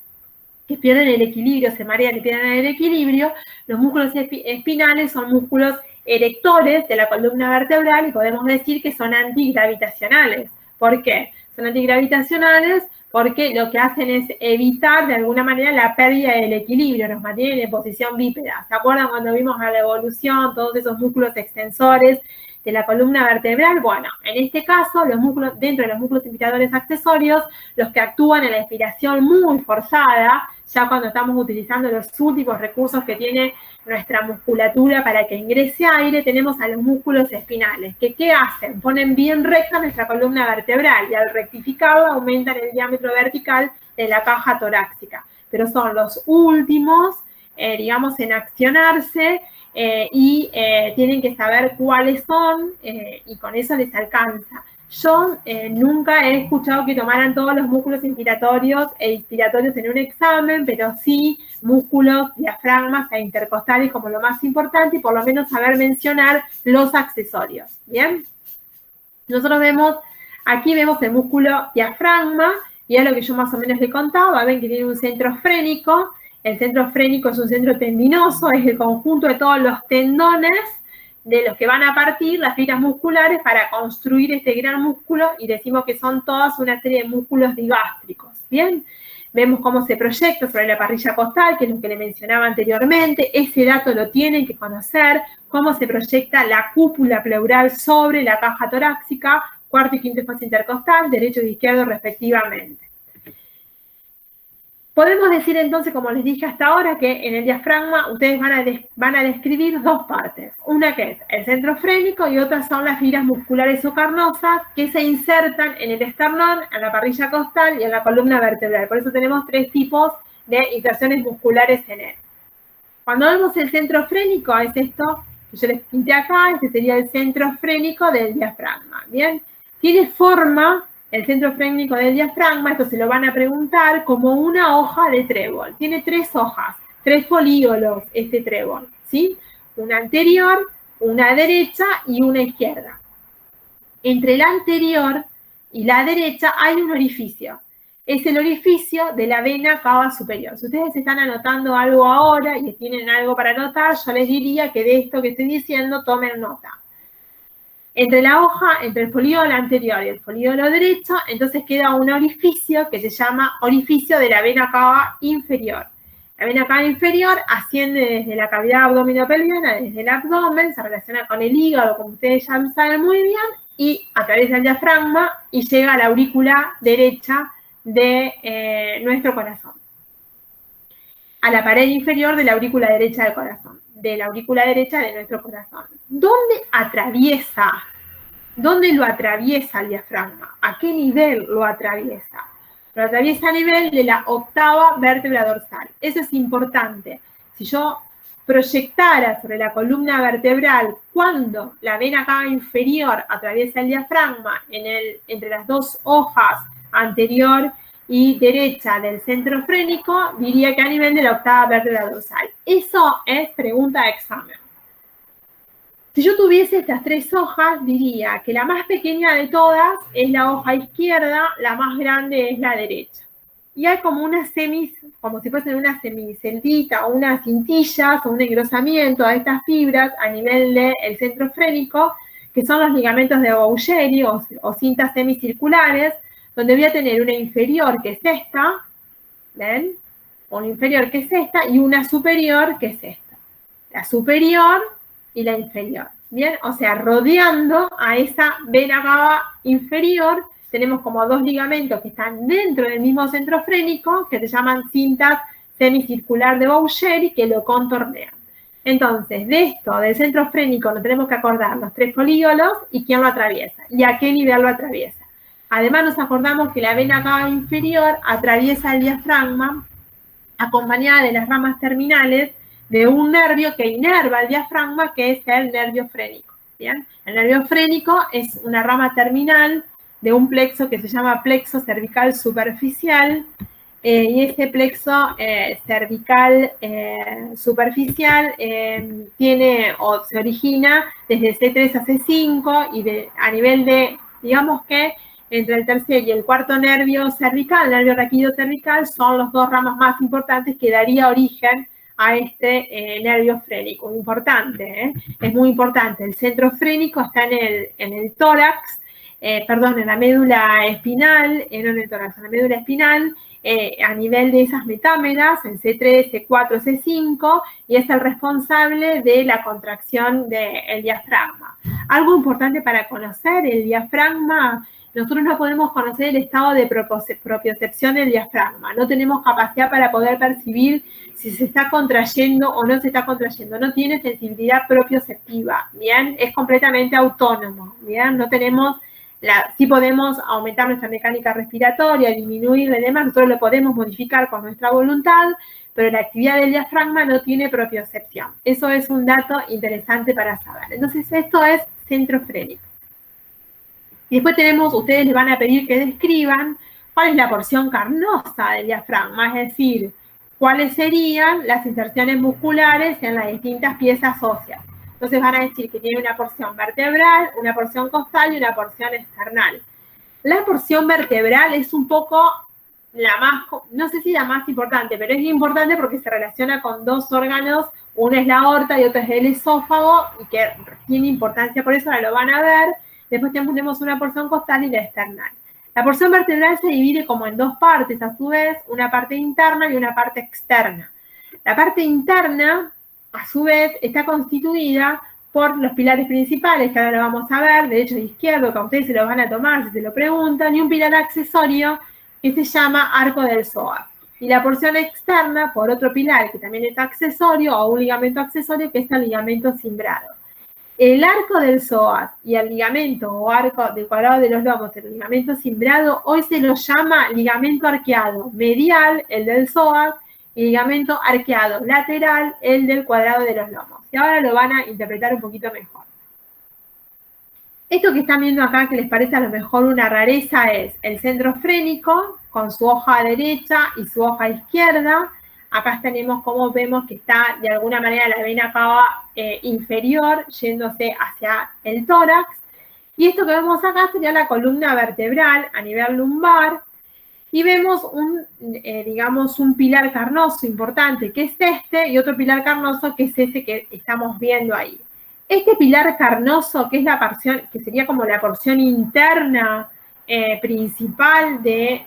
que pierden el equilibrio, se marean y pierden el equilibrio. Los músculos espinales son músculos erectores de la columna vertebral y podemos decir que son antigravitacionales. ¿Por qué? Son antigravitacionales porque lo que hacen es evitar de alguna manera la pérdida del equilibrio, nos mantienen en posición bípeda. ¿Se acuerdan cuando vimos a la evolución, todos esos músculos extensores de la columna vertebral? Bueno, en este caso, los músculos, dentro de los músculos inspiradores accesorios, los que actúan en la inspiración muy forzada, ya cuando estamos utilizando los últimos recursos que tiene nuestra musculatura para que ingrese aire, tenemos a los músculos espinales, que ¿qué hacen? Ponen bien recta nuestra columna vertebral y al rectificarla aumentan el diámetro vertical de la caja torácica. Pero son los últimos, digamos, en accionarse y tienen que saber cuáles son y con eso les alcanza. Yo nunca he escuchado que tomaran todos los músculos inspiratorios e inspiratorios en un examen, pero sí músculos, diafragmas e intercostales como lo más importante y por lo menos saber mencionar los accesorios, ¿bien? Nosotros aquí vemos el músculo diafragma y es lo que yo más o menos le contaba, ven que tiene un centro frénico. El centro frénico es un centro tendinoso, es el conjunto de todos los tendones de los que van a partir las fibras musculares para construir este gran músculo y decimos que son todas una serie de músculos digástricos, ¿bien? Vemos cómo se proyecta sobre la parrilla costal, que es lo que le mencionaba anteriormente, ese dato lo tienen que conocer, cómo se proyecta la cúpula pleural sobre la caja torácica, cuarto y quinto espacio intercostal, derecho y izquierdo respectivamente. Podemos decir entonces, como les dije hasta ahora, que en el diafragma ustedes van a describir dos partes. Una que es el centro frénico y otra son las fibras musculares o carnosas que se insertan en el esternón, en la parrilla costal y en la columna vertebral. Por eso tenemos tres tipos de inserciones musculares en él. Cuando vemos el centro frénico, es esto que yo les pinté acá, este sería el centro frénico del diafragma. ¿Bien? Tiene forma... El centro frénico del diafragma, esto se lo van a preguntar, como una hoja de trébol. Tiene 3 hojas, 3 folíolos este trébol, ¿sí? Una anterior, una derecha y una izquierda. Entre la anterior y la derecha hay un orificio. Es el orificio de la vena cava superior. Si ustedes están anotando algo ahora y tienen algo para anotar, yo les diría que de esto que estoy diciendo tomen nota. Entre la hoja, entre el folíolo anterior y el folíolo derecho, entonces queda un orificio que se llama orificio de la vena cava inferior. La vena cava inferior asciende desde la cavidad abdominopelviana, desde el abdomen, se relaciona con el hígado, como ustedes ya lo saben muy bien, y atraviesa el diafragma y llega a la aurícula derecha de nuestro corazón. A la pared inferior de la aurícula derecha del corazón, de la aurícula derecha de nuestro corazón. ¿Dónde lo atraviesa el diafragma? ¿A qué nivel lo atraviesa? Lo atraviesa a nivel de la octava vértebra dorsal. Eso es importante. Si yo proyectara sobre la columna vertebral cuando la vena cava inferior atraviesa el diafragma entre las dos hojas anterior y derecha del centro frénico, diría que a nivel de la octava vértebra dorsal. Eso es pregunta de examen. Si yo tuviese estas 3 hojas, diría que la más pequeña de todas es la hoja izquierda, la más grande es la derecha. Y hay como como si fuesen una semicelita o unas cintillas o un engrosamiento de estas fibras a nivel del centro frénico, que son los ligamentos de Bouguerie o cintas semicirculares, donde voy a tener una inferior que es esta, ¿ven? Una inferior que es esta y una superior que es esta. La superior y la inferior, ¿bien? O sea, rodeando a esa vena cava inferior, tenemos como 2 ligamentos que están dentro del mismo centro frénico, que se llaman cintas semicircular de Bouguerie, que lo contornean. Entonces, de esto, del centro frénico, nos tenemos que acordar los 3 folíolos y quién lo atraviesa, y a qué nivel lo atraviesa. Además, nos acordamos que la vena cava inferior atraviesa el diafragma, acompañada de las ramas terminales de un nervio que inerva el diafragma, que es el nervio frénico. ¿Bien? El nervio frénico es una rama terminal de un plexo que se llama plexo cervical superficial, y ese plexo cervical superficial tiene o se origina desde C3 a C5 y a nivel de, digamos que entre el tercer y el cuarto nervio cervical, el nervio raquídeo cervical, son los dos ramas más importantes que daría origen a este nervio frénico. Importante, es muy importante. El centro frénico está en el tórax, en la médula espinal, no en el tórax, en la médula espinal, a nivel de esas metámeras, en C3, C4, C5, y es el responsable de la contracción del diafragma. Algo importante para conocer el diafragma: nosotros no podemos conocer el estado de propiocepción del diafragma, no tenemos capacidad para poder percibir si se está contrayendo o no se está contrayendo, no tiene sensibilidad propioceptiva, ¿bien? Es completamente autónomo, ¿bien? No tenemos, sí podemos aumentar nuestra mecánica respiratoria, disminuirla y demás, nosotros lo podemos modificar con nuestra voluntad, pero la actividad del diafragma no tiene propiocepción. Eso es un dato interesante para saber. Entonces, esto es centro frénico. Y después tenemos, ustedes les van a pedir que describan cuál es la porción carnosa del diafragma, es decir, cuáles serían las inserciones musculares en las distintas piezas óseas. Entonces van a decir que tiene una porción vertebral, una porción costal y una porción esternal. La porción vertebral es un poco la más, no sé si la más importante, pero es importante porque se relaciona con dos órganos, uno es la aorta y otro es el esófago, y que tiene importancia, por eso ahora lo van a ver. Después tenemos una porción costal y la external. La porción vertebral se divide como en dos partes, a su vez, una parte interna y una parte externa. La parte interna, a su vez, está constituida por los pilares principales, que ahora lo vamos a ver, derecho e izquierdo, que a ustedes se lo van a tomar si se lo preguntan, y un pilar accesorio que se llama arco del psoas. Y la porción externa por otro pilar, que también es accesorio, o un ligamento accesorio, que es el ligamento cimbrado. El arco del psoas y el ligamento o arco del cuadrado de los lomos, el ligamento cimbrado, hoy se lo llama ligamento arqueado medial, el del psoas, y ligamento arqueado lateral, el del cuadrado de los lomos. Y ahora lo van a interpretar un poquito mejor. Esto que están viendo acá, que les parece a lo mejor una rareza, es el centro frénico con su hoja derecha y su hoja izquierda. Acá tenemos como vemos que está de alguna manera la vena cava inferior yéndose hacia el tórax. Y esto que vemos acá sería la columna vertebral a nivel lumbar. Y vemos digamos, un pilar carnoso importante que es este y otro pilar carnoso que es ese que estamos viendo ahí. Este pilar carnoso, que es la porción, que sería como la porción interna principal de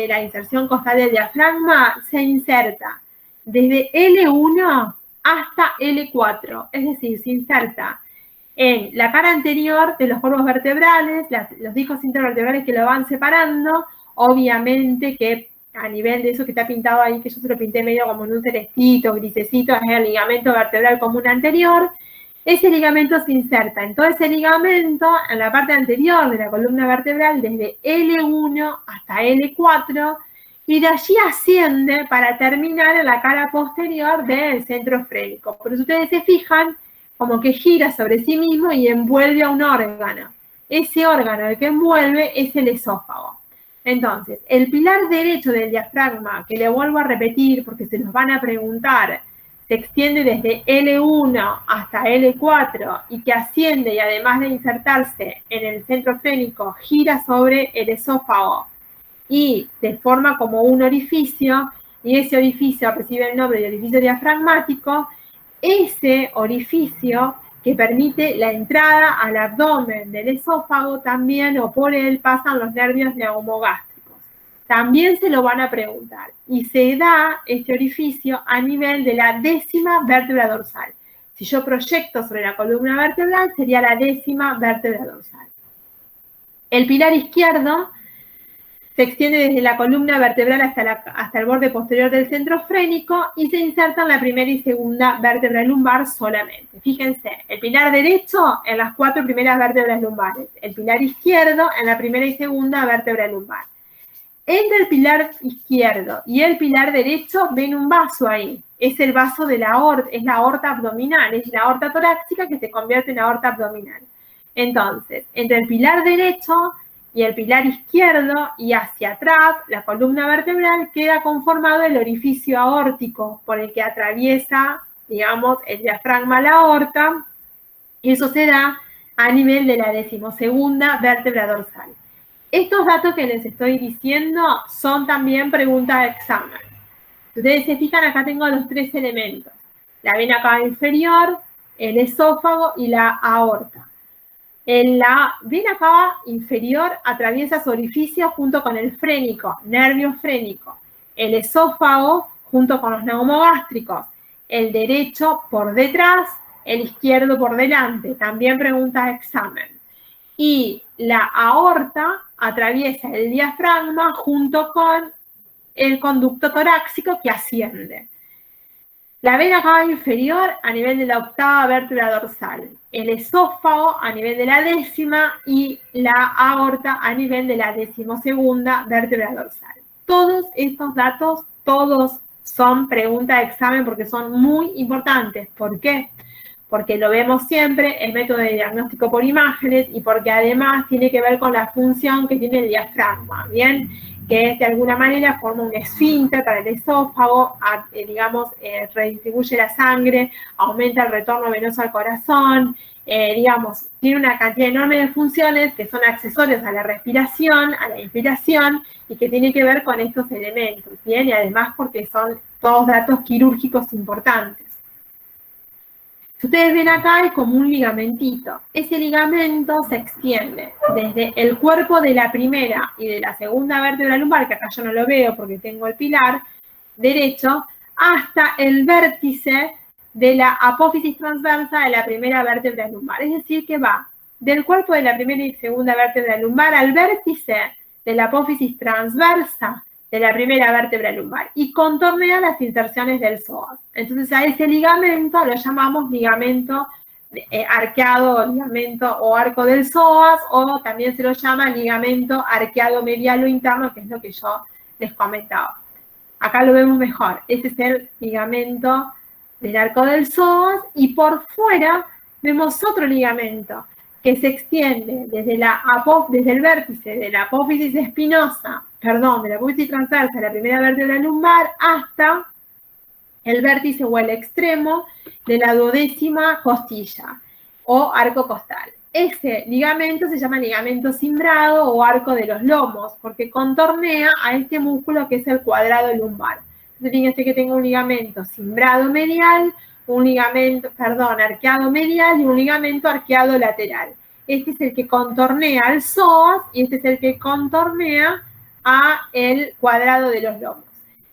la inserción costal del diafragma, se inserta desde L1 hasta L4, es decir, se inserta en la cara anterior de los cuerpos vertebrales, los discos intervertebrales que lo van separando, obviamente que a nivel de eso que está pintado ahí, que yo se lo pinté medio como en un celestito, grisecito, es el ligamento vertebral común anterior. Ese ligamento se inserta en todo ese ligamento, en la parte anterior de la columna vertebral, desde L1 hasta L4, y de allí asciende para terminar en la cara posterior del centro frénico. Por eso ustedes se fijan como que gira sobre sí mismo y envuelve a un órgano. Ese órgano el que envuelve es el esófago. Entonces, el pilar derecho del diafragma, que le vuelvo a repetir porque se los van a preguntar, se extiende desde L1 hasta L4 y que asciende y además de insertarse en el centro frénico, gira sobre el esófago y de forma como un orificio, y ese orificio recibe el nombre de orificio diafragmático. Ese orificio que permite la entrada al abdomen del esófago también, o por él pasan los nervios neumogástricos. También se lo van a preguntar. Y se da este orificio a nivel de la 10ª vértebra dorsal. Si yo proyecto sobre la columna vertebral, sería la 10ª vértebra dorsal. El pilar izquierdo se extiende desde la columna vertebral hasta el borde posterior del centro frénico y se inserta en la primera y segunda vértebra lumbar solamente. Fíjense, el pilar derecho en las 4 primeras vértebras lumbares, el pilar izquierdo en la primera y segunda vértebra lumbar. Entre el pilar izquierdo y el pilar derecho ven un vaso ahí. Es el vaso de la aorta, es la aorta abdominal, es la aorta torácica que se convierte en aorta abdominal. Entonces, entre el pilar derecho y el pilar izquierdo, y hacia atrás, la columna vertebral, queda conformado el orificio aórtico por el que atraviesa, digamos, el diafragma la aorta, y eso se da a nivel de la 12ª vértebra dorsal. Estos datos que les estoy diciendo son también preguntas de examen. Si ustedes se fijan, acá tengo los 3 elementos: la vena cava inferior, el esófago y la aorta. En la vena cava inferior atraviesa su orificio junto con el frénico, nervio frénico, el esófago junto con los neumogástricos, el derecho por detrás, el izquierdo por delante, también pregunta de examen. Y la aorta atraviesa el diafragma junto con el conducto torácico que asciende. La vena cava inferior a nivel de la 8ª vértebra dorsal, el esófago a nivel de la 10ª y la aorta a nivel de la 12ª vértebra dorsal. Todos estos datos, todos son preguntas de examen porque son muy importantes. ¿Por qué? Porque lo vemos siempre, es método de diagnóstico por imágenes y porque además tiene que ver con la función que tiene el diafragma, ¿bien? Que es de alguna manera forma un esfínter para el esófago, digamos, redistribuye la sangre, aumenta el retorno venoso al corazón, digamos, tiene una cantidad enorme de funciones que son accesorios a la respiración, a la inspiración, y que tiene que ver con estos elementos, ¿bien? Y además porque son todos datos quirúrgicos importantes. Si ustedes ven acá, es como un ligamentito. Ese ligamento se extiende desde el cuerpo de la primera y de la segunda vértebra lumbar, que acá yo no lo veo porque tengo el pilar derecho, hasta el vértice de la apófisis transversa de la primera vértebra lumbar. Es decir, que va del cuerpo de la primera y segunda vértebra lumbar al vértice de la apófisis transversa de la primera vértebra lumbar y contornea las inserciones del psoas. Entonces a ese ligamento lo llamamos ligamento arqueado, ligamento o arco del psoas, o también se lo llama ligamento arqueado medialo interno, que es lo que yo les comentaba. Acá lo vemos mejor. Ese es el ligamento del arco del psoas y por fuera vemos otro ligamento que se extiende desde el vértice de la apófisis espinosa, perdón, de la apófisis transversa de la primera vértebra lumbar hasta el vértice o el extremo de la 12ª costilla o arco costal. Ese ligamento se llama ligamento cimbrado o arco de los lomos porque contornea a este músculo que es el cuadrado lumbar. Entonces fíjense que tengo un ligamento cimbrado medial, un ligamento, perdón, arqueado medial y un ligamento arqueado lateral. Este es el que contornea al psoas y este es el que contornea a el cuadrado de los lomos.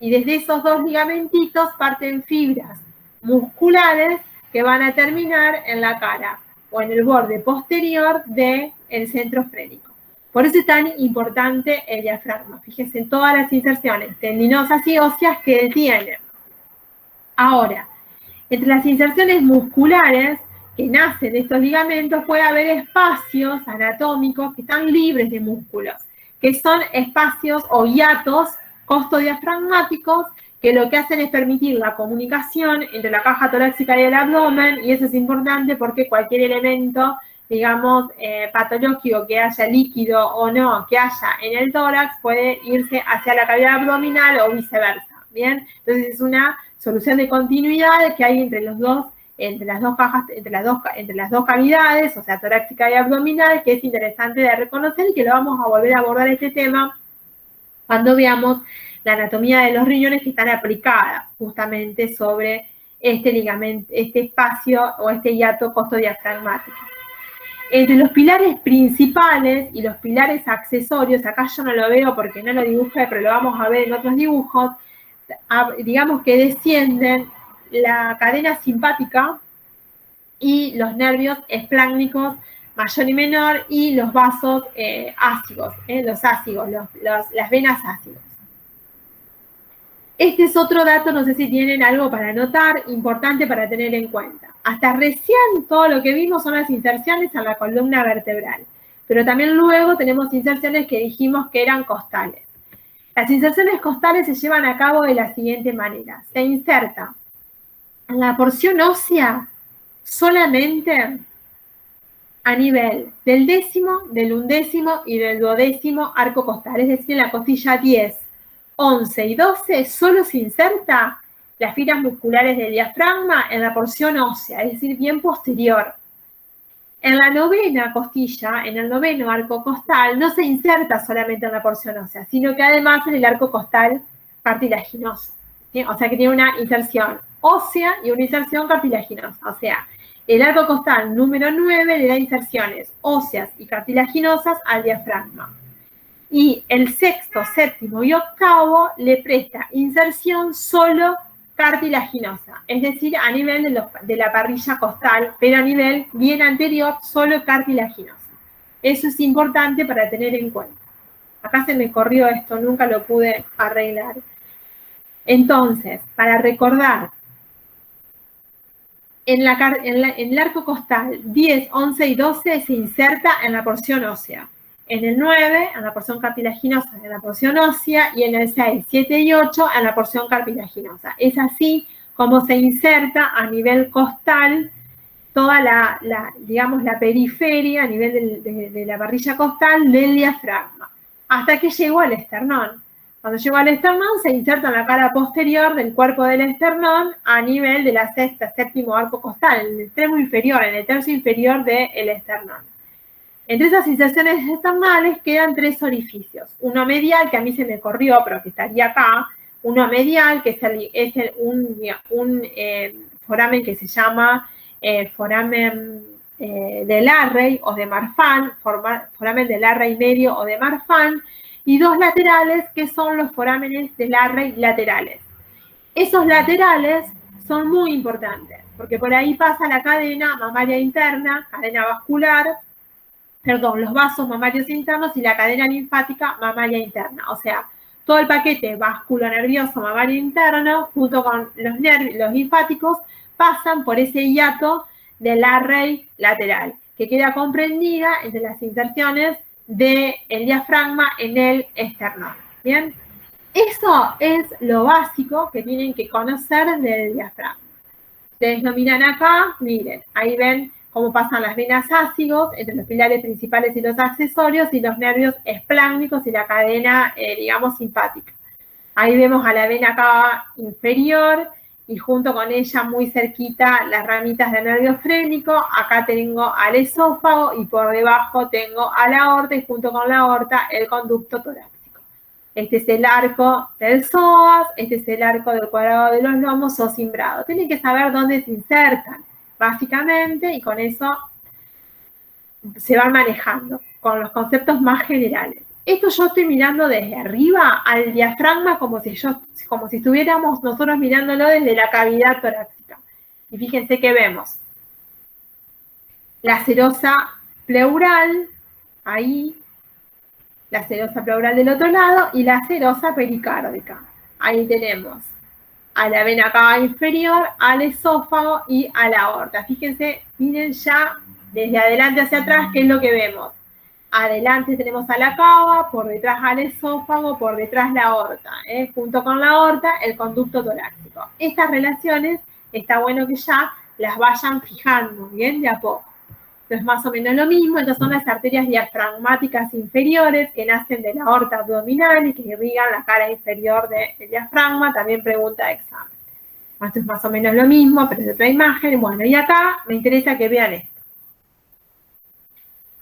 Y desde esos dos ligamentitos parten fibras musculares que van a terminar en la cara o en el borde posterior del centro frénico. Por eso es tan importante el diafragma. Fíjense en todas las inserciones tendinosas y óseas que él tiene. Ahora, entre las inserciones musculares que nacen de estos ligamentos puede haber espacios anatómicos que están libres de músculos, que son espacios o hiatos costodiafragmáticos que lo que hacen es permitir la comunicación entre la caja torácica y el abdomen, y eso es importante porque cualquier elemento, digamos, patológico que haya líquido o no, que haya en el tórax, puede irse hacia la cavidad abdominal o viceversa, ¿bien? Entonces es una solución de continuidad que hay entre las dos cavidades, o sea, torácica y abdominal, que es interesante de reconocer y que lo vamos a volver a abordar este tema cuando veamos la anatomía de los riñones que están aplicadas justamente sobre este ligamento, este espacio o este hiato costodiafragmático. Entre los pilares principales y los pilares accesorios, acá yo no lo veo porque no lo dibujé, pero lo vamos a ver en otros dibujos, digamos que descienden la cadena simpática y los nervios espláncnicos mayor y menor y los vasos ácigos, las venas ácidas. Este es otro dato, no sé si tienen algo para anotar, importante para tener en cuenta. Hasta recién todo lo que vimos son las inserciones en la columna vertebral, pero también luego tenemos inserciones que dijimos que eran costales. Las inserciones costales se llevan a cabo de la siguiente manera. Se inserta en la porción ósea solamente a nivel del décimo, del undécimo y del duodécimo arco costal. Es decir, en la costilla 10, 11 y 12 solo se inserta las fibras musculares del diafragma en la porción ósea, es decir, bien posterior. En la novena costilla, en el noveno arco costal, no se inserta solamente en la porción ósea, sino que además en el arco costal cartilaginoso. ¿Sí? O sea que tiene una inserción ósea y una inserción cartilaginosa. O sea, el arco costal número 9 le da inserciones óseas y cartilaginosas al diafragma. Y el sexto, séptimo y octavo le presta inserción solo cartilaginosa, es decir, a nivel de la parrilla costal, pero a nivel bien anterior, solo cartilaginosa. Eso es importante para tener en cuenta. Acá se me corrió esto, nunca lo pude arreglar. Entonces, para recordar, en el arco costal 10, 11 y 12 se inserta en la porción ósea. En el 9, en la porción cartilaginosa, en la porción ósea, y en el 6, 7 y 8, en la porción cartilaginosa. Es así como se inserta a nivel costal toda digamos, la periferia a nivel de la parrilla costal del diafragma, hasta que llegó al esternón. Cuando llegó al esternón, se inserta en la cara posterior del cuerpo del esternón a nivel de la sexta, séptimo arco costal, en el extremo inferior, en el tercio inferior del esternón. Entre esas inserciones esternales quedan 3 orificios. Uno medial, que a mí se me corrió, pero que estaría acá. Uno medial, que es un foramen que se llama foramen de Larrey o de Marfan, foramen de Larrey medio o de Marfan, y 2 laterales, que son los forámenes de Larrey laterales. Esos laterales son muy importantes, porque por ahí pasa la cadena mamaria interna, cadena vascular, los vasos mamarios internos y la cadena linfática mamaria interna. O sea, todo el paquete vasculonervioso mamario interno, junto con los linfáticos, pasan por ese hiato de Larrey lateral, que queda comprendida entre las inserciones del diafragma en el esternón. ¿Bien? Eso es lo básico que tienen que conocer del diafragma. Ustedes lo miran acá, miren, ahí ven cómo pasan las venas ácidos entre los pilares principales y los accesorios y los nervios espláncnicos y la cadena, digamos, simpática. Ahí vemos a la vena cava inferior y junto con ella muy cerquita las ramitas del nervio frénico. Acá tengo al esófago y por debajo tengo a la aorta y junto con la aorta el conducto torácico. Este es el arco del psoas, este es el arco del cuadrado de los lomos o cimbrado. Tienen que saber dónde se insertan, básicamente, y con eso se van manejando, con los conceptos más generales. Esto yo estoy mirando desde arriba al diafragma como si estuviéramos nosotros mirándolo desde la cavidad torácica. Y fíjense que vemos la serosa pleural, ahí, la serosa pleural del otro lado, y la serosa pericárdica. Ahí tenemos a la vena cava inferior, al esófago y a la aorta. Fíjense, miren ya desde adelante hacia atrás qué es lo que vemos. Adelante tenemos a la cava, por detrás al esófago, por detrás la aorta. Junto con la aorta, el conducto torácico. Estas relaciones está bueno que ya las vayan fijando, ¿bien? De a poco. Entonces, más o menos lo mismo. Estas son las arterias diafragmáticas inferiores que nacen de la aorta abdominal y que irrigan la cara inferior del diafragma. También pregunta de examen. Esto es más o menos lo mismo, pero de otra imagen. Bueno, y acá me interesa que vean esto.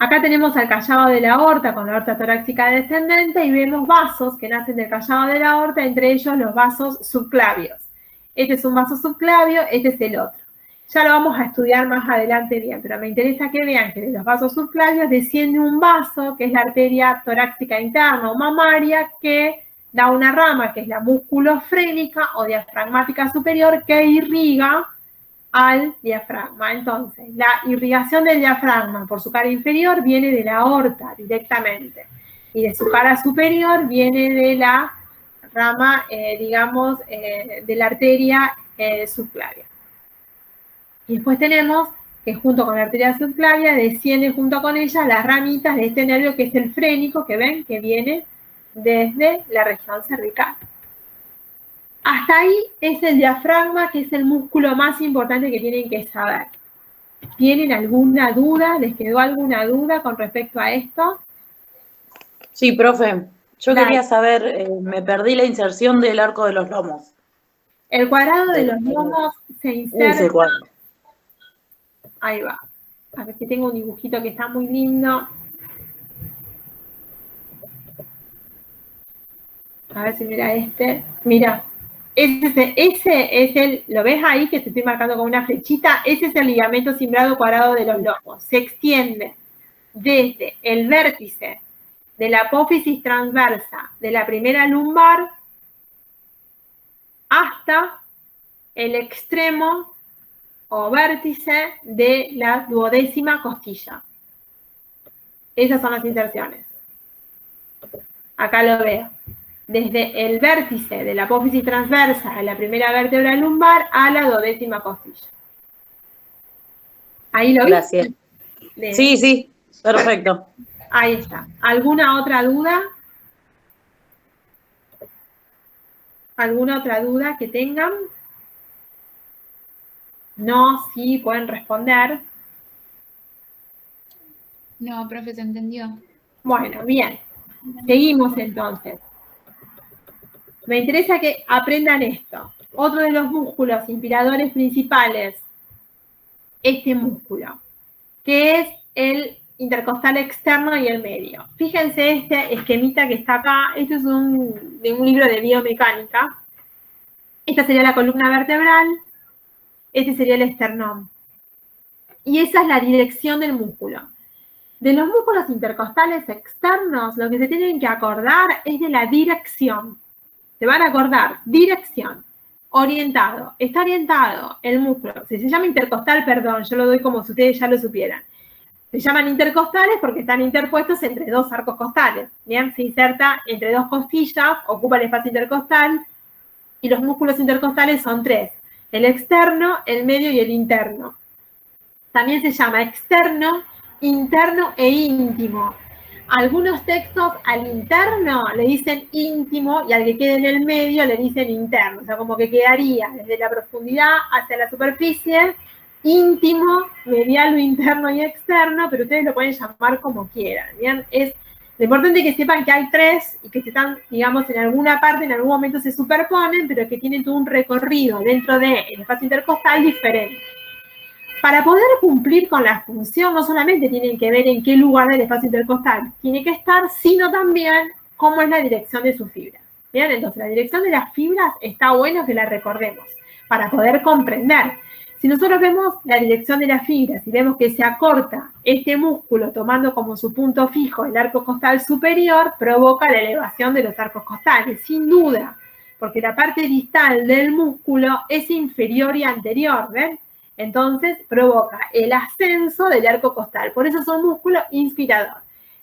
Acá tenemos al callado de la aorta con la aorta torácica descendente y vemos vasos que nacen del callado de la aorta, entre ellos los vasos subclavios. Este es un vaso subclavio, este es el otro. Ya lo vamos a estudiar más adelante bien, pero me interesa que vean que de los vasos subclavios desciende un vaso, que es la arteria torácica interna o mamaria, que da una rama, que es la musculofrénica o diafragmática superior, que irriga al diafragma. Entonces, la irrigación del diafragma por su cara inferior viene de la aorta directamente, y de su cara superior viene de la rama, digamos, de la arteria subclavia. Y después tenemos que junto con la arteria subclavia desciende junto con ella las ramitas de este nervio que es el frénico, que ven que viene desde la región cervical. Hasta ahí es el diafragma, que es el músculo más importante que tienen que saber. ¿Tienen alguna duda? ¿Les quedó alguna duda con respecto a esto? Sí, profe. Yo Dale. quería saber, me perdí la inserción del arco de los lomos. El cuadrado de los lomos se inserta. Ese cuadro. Ahí va. A ver, que tengo un dibujito que está muy lindo. A ver si mira este. Mira. Ese es el, ¿lo ves ahí que te estoy marcando con una flechita? Ese es el ligamento cimbrado cuadrado de los lomos. Se extiende desde el vértice de la apófisis transversa de la primera lumbar hasta el extremo o vértice de la duodécima costilla. Esas son las inserciones. Acá lo veo. Desde el vértice de la apófisis transversa de la primera vértebra lumbar a la duodécima costilla. ¿Ahí lo viste? Gracias. Sí, sí, perfecto. Ahí está. ¿Alguna otra duda? ¿Alguna otra duda que tengan? No, sí, pueden responder. No, profe, se entendió. Bueno, bien. Seguimos entonces. Me interesa que aprendan esto. Otro de los músculos inspiradores principales, este músculo, que es el intercostal externo y el medio. Fíjense este esquemita que está acá. Este es de un libro de biomecánica. Esta sería la columna vertebral. Este sería el esternón. Y esa es la dirección del músculo. De los músculos intercostales externos, lo que se tienen que acordar es de la dirección. Se van a acordar, dirección, orientado, está orientado el músculo. Si se llama intercostal, perdón, yo lo doy como si ustedes ya lo supieran. Se llaman intercostales porque están interpuestos entre dos arcos costales. Bien, se inserta entre dos costillas, ocupa el espacio intercostal, y los músculos intercostales son tres: el externo, el medio y el interno. También se llama externo, interno e íntimo. Algunos textos al interno le dicen íntimo y al que quede en el medio le dicen interno. O sea, como que quedaría desde la profundidad hacia la superficie, íntimo, medial o interno y externo, pero ustedes lo pueden llamar como quieran. ¿Bien? Es lo importante que sepan que hay tres y que se están, digamos, en alguna parte, en algún momento se superponen, pero que tienen todo un recorrido dentro del espacio intercostal diferente. Para poder cumplir con la función, no solamente tienen que ver en qué lugar del espacio intercostal tiene que estar, sino también cómo es la dirección de sus fibras. Bien, entonces la dirección de las fibras está bueno que la recordemos para poder comprender. Si nosotros vemos la dirección de las fibras y vemos que se acorta este músculo tomando como su punto fijo el arco costal superior, provoca la elevación de los arcos costales, sin duda, porque la parte distal del músculo es inferior y anterior, ¿ven? Entonces provoca el ascenso del arco costal. Por eso es un músculo inspirador.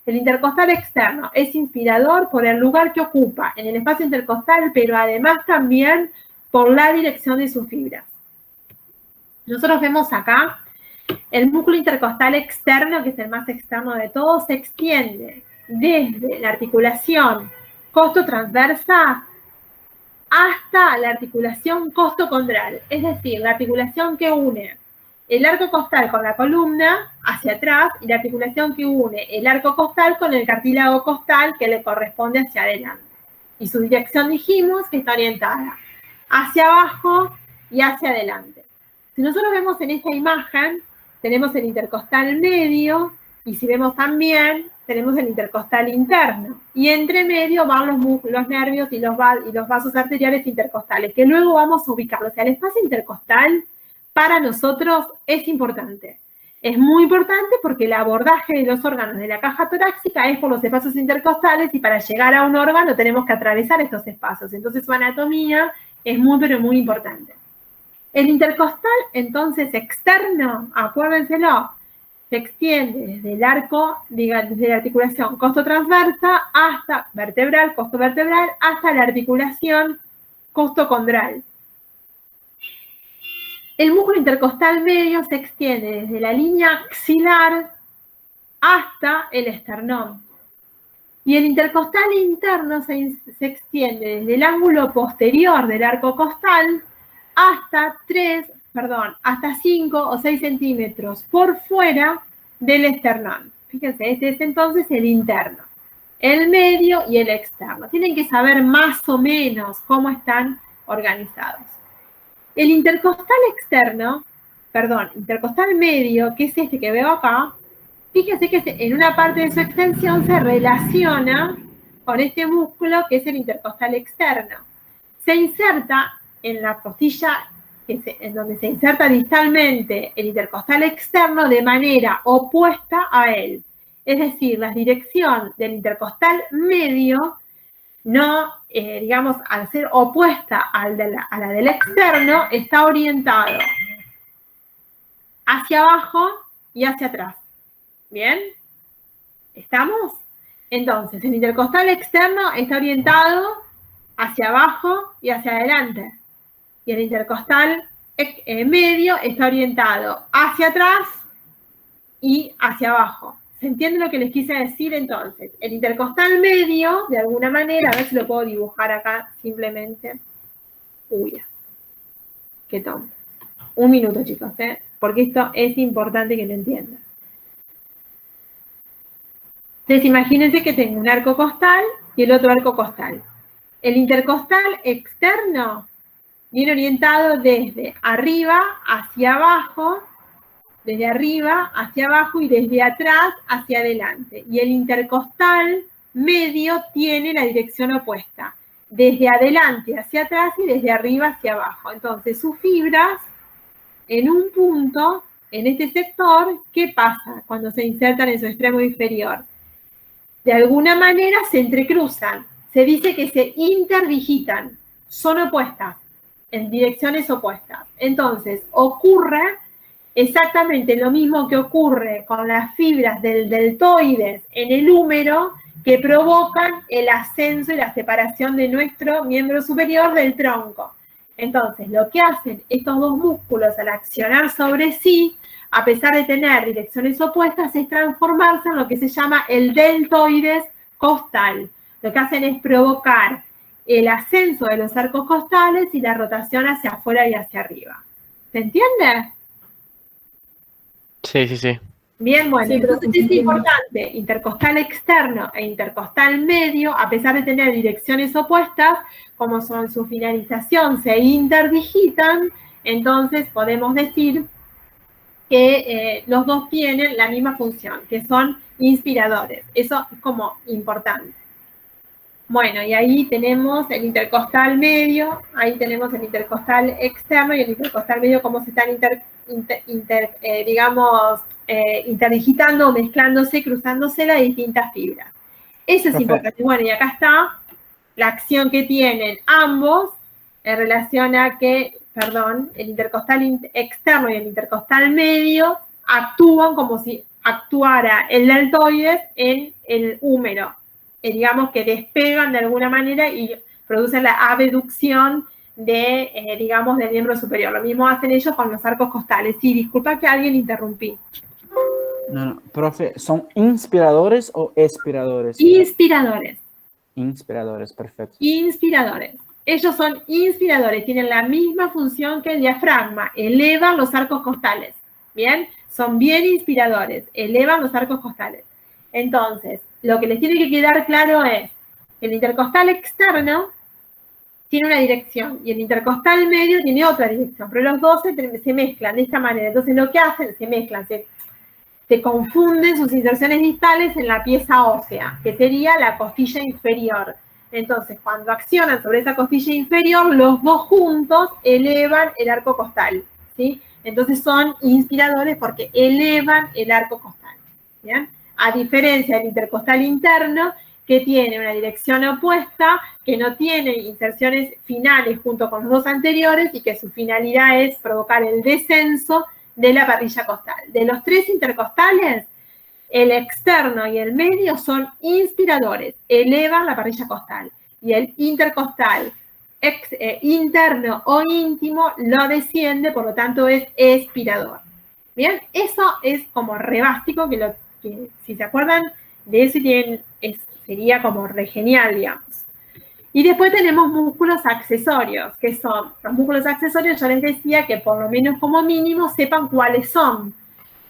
El intercostal externo es inspirador por el lugar que ocupa en el espacio intercostal, pero además también por la dirección de sus fibras. Nosotros vemos acá el músculo intercostal externo, que es el más externo de todos, se extiende desde la articulación costo-transversa hasta la articulación costocondral, es decir, la articulación que une el arco costal con la columna hacia atrás y la articulación que une el arco costal con el cartílago costal que le corresponde hacia adelante. Y su dirección dijimos que está orientada hacia abajo y hacia adelante. Si nosotros vemos en esta imagen, tenemos el intercostal medio y si vemos también, tenemos el intercostal interno. Y entre medio van los nervios y los vasos arteriales intercostales, que luego vamos a ubicarlos. O sea, el espacio intercostal para nosotros es importante. Es muy importante porque el abordaje de los órganos de la caja torácica es por los espacios intercostales y para llegar a un órgano tenemos que atravesar estos espacios. Entonces su anatomía es muy, pero muy importante. El intercostal, entonces, externo, acuérdenselo, se extiende desde el arco, desde la articulación costotransversa hasta vertebral, costovertebral, hasta la articulación costocondral. El músculo intercostal medio se extiende desde la línea axilar hasta el esternón. Y el intercostal interno se extiende desde el ángulo posterior del arco costal hasta 3 hasta 5 o 6 centímetros por fuera del esternón. Fíjense, este es entonces el interno, el medio y el externo. Tienen que saber más o menos cómo están organizados. El intercostal intercostal medio, que es este que veo acá, fíjense que en una parte de su extensión se relaciona con este músculo que es el intercostal externo. Se inserta en la costilla, en donde se inserta distalmente el intercostal externo de manera opuesta a él. Es decir, la dirección del intercostal medio no, digamos, al ser opuesta a la del externo, está orientado hacia abajo y hacia atrás. ¿Bien? ¿Estamos? Entonces, el intercostal externo está orientado hacia abajo y hacia adelante. Y el intercostal medio está orientado hacia atrás y hacia abajo. ¿Se entiende lo que les quise decir entonces? El intercostal medio, de alguna manera, a ver si lo puedo dibujar acá simplemente. Uy, qué tonto. Un minuto, chicos, porque esto es importante que lo entiendan. Entonces, imagínense que tengo un arco costal y el otro arco costal. El intercostal externo viene orientado desde arriba hacia abajo, y desde atrás hacia adelante. Y el intercostal medio tiene la dirección opuesta, desde adelante hacia atrás y desde arriba hacia abajo. Entonces, sus fibras, en un punto, en este sector, ¿qué pasa cuando se insertan en su extremo inferior? De alguna manera se entrecruzan. Se dice que se interdigitan, son opuestas, en direcciones opuestas. Entonces, ocurre exactamente lo mismo que ocurre con las fibras del deltoides en el húmero, que provocan el ascenso y la separación de nuestro miembro superior del tronco. Entonces, lo que hacen estos dos músculos al accionar sobre sí, a pesar de tener direcciones opuestas, es transformarse en lo que se llama el deltoides costal. Lo que hacen es provocar el ascenso de los arcos costales y la rotación hacia afuera y hacia arriba. ¿Se entiende? Sí, sí, sí. Bien, bueno, entonces es importante, intercostal externo e intercostal medio, a pesar de tener direcciones opuestas, como son su finalización, se interdigitan, entonces podemos decir que los dos tienen la misma función, que son inspiradores. Eso es como importante. Bueno, y ahí tenemos el intercostal medio, ahí tenemos el intercostal externo y el intercostal medio, cómo se están interdigitando, mezclándose, cruzándose las distintas fibras. Eso es importante. Bueno, y acá está la acción que tienen ambos en relación a que, el intercostal externo y el intercostal medio actúan como si actuara el deltoides en el húmero. Digamos que despegan de alguna manera y producen la abducción del miembro superior. Lo mismo hacen ellos con los arcos costales. Sí, disculpa que alguien interrumpí. No, profe, ¿son inspiradores o expiradores? Inspiradores. Inspiradores, perfecto. Inspiradores. Ellos son inspiradores, tienen la misma función que el diafragma, elevan los arcos costales. ¿Bien? Son bien inspiradores, elevan los arcos costales. Entonces, lo que les tiene que quedar claro es que el intercostal externo tiene una dirección y el intercostal medio tiene otra dirección, pero los dos se mezclan de esta manera. Entonces, lo que hacen, se mezclan, se confunden sus inserciones distales en la pieza ósea, que sería la costilla inferior. Entonces, cuando accionan sobre esa costilla inferior, los dos juntos elevan el arco costal, ¿sí? Entonces son inspiradores porque elevan el arco costal, ¿bien? A diferencia del intercostal interno, que tiene una dirección opuesta, que no tiene inserciones finales junto con los dos anteriores y que su finalidad es provocar el descenso de la parrilla costal. De los tres intercostales, el externo y el medio son inspiradores, elevan la parrilla costal. Y el intercostal interno o íntimo lo desciende, por lo tanto es expirador. Bien, eso es como re básico, que si se acuerdan de eso sería como re genial, digamos. Y después tenemos músculos accesorios, que son los músculos accesorios. Yo les decía que por lo menos como mínimo sepan cuáles son.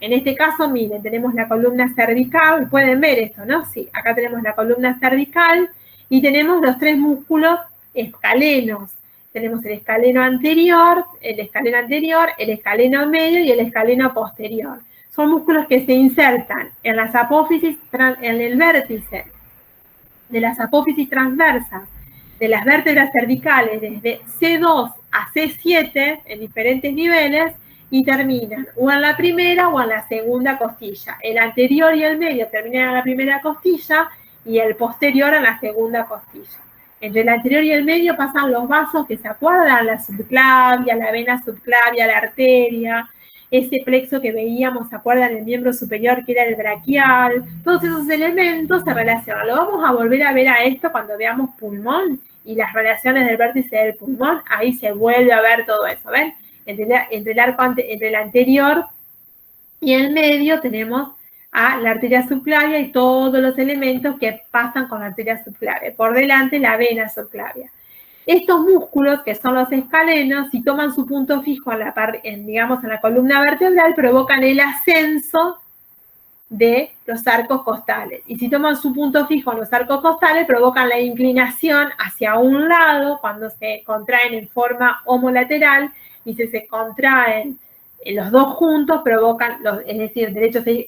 En este caso, miren, tenemos la columna cervical, pueden ver esto, ¿no? Sí, acá tenemos la columna cervical y tenemos los 3 músculos escalenos. Tenemos el escaleno anterior, el escaleno medio y el escaleno posterior. Son músculos que se insertan en las apófisis, en el vértice de las apófisis transversas de las vértebras cervicales desde C2 a C7 en diferentes niveles y terminan o en la primera o en la segunda costilla. El anterior y el medio terminan en la primera costilla y el posterior en la segunda costilla. Entre el anterior y el medio pasan los vasos que se acuerdan, la subclavia, la vena subclavia, la arteria, ese plexo que veíamos, ¿se acuerdan? El miembro superior que era el braquial. Todos esos elementos se relacionan. Lo vamos a volver a ver a esto cuando veamos pulmón y las relaciones del vértice del pulmón. Ahí se vuelve a ver todo eso, ¿ven? Entre el anterior y el medio tenemos a la arteria subclavia y todos los elementos que pasan con la arteria subclavia. Por delante la vena subclavia. Estos músculos, que son los escalenos, si toman su punto fijo en la columna vertebral, provocan el ascenso de los arcos costales. Y si toman su punto fijo en los arcos costales, provocan la inclinación hacia un lado cuando se contraen en forma homolateral, y si se contraen los dos juntos, provocan, es decir,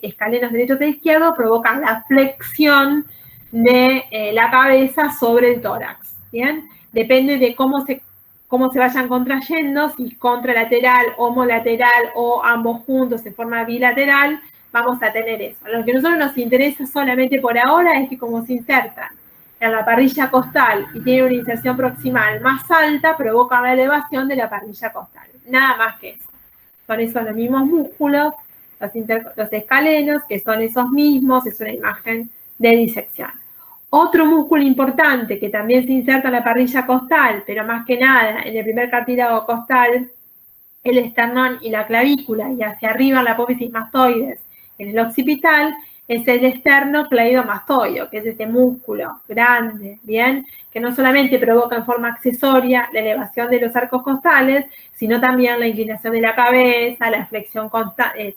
escalenos derechos e izquierdos, provocan la flexión de la cabeza sobre el tórax. ¿Bien? Depende de cómo se vayan contrayendo, si contralateral, homolateral o ambos juntos en forma bilateral, vamos a tener eso. Lo que a nosotros nos interesa solamente por ahora es que como se insertan en la parrilla costal y tienen una inserción proximal más alta, provoca la elevación de la parrilla costal. Nada más que eso. Son esos los mismos músculos, los escalenos, que son esos mismos, es una imagen de disección. Otro músculo importante que también se inserta en la parrilla costal, pero más que nada en el primer cartílago costal, el esternón y la clavícula, y hacia arriba en la apófisis mastoides, en el occipital, es el esternocleidomastoideo, que es este músculo grande, ¿bien? Que no solamente provoca en forma accesoria la elevación de los arcos costales, sino también la inclinación de la cabeza, la flexión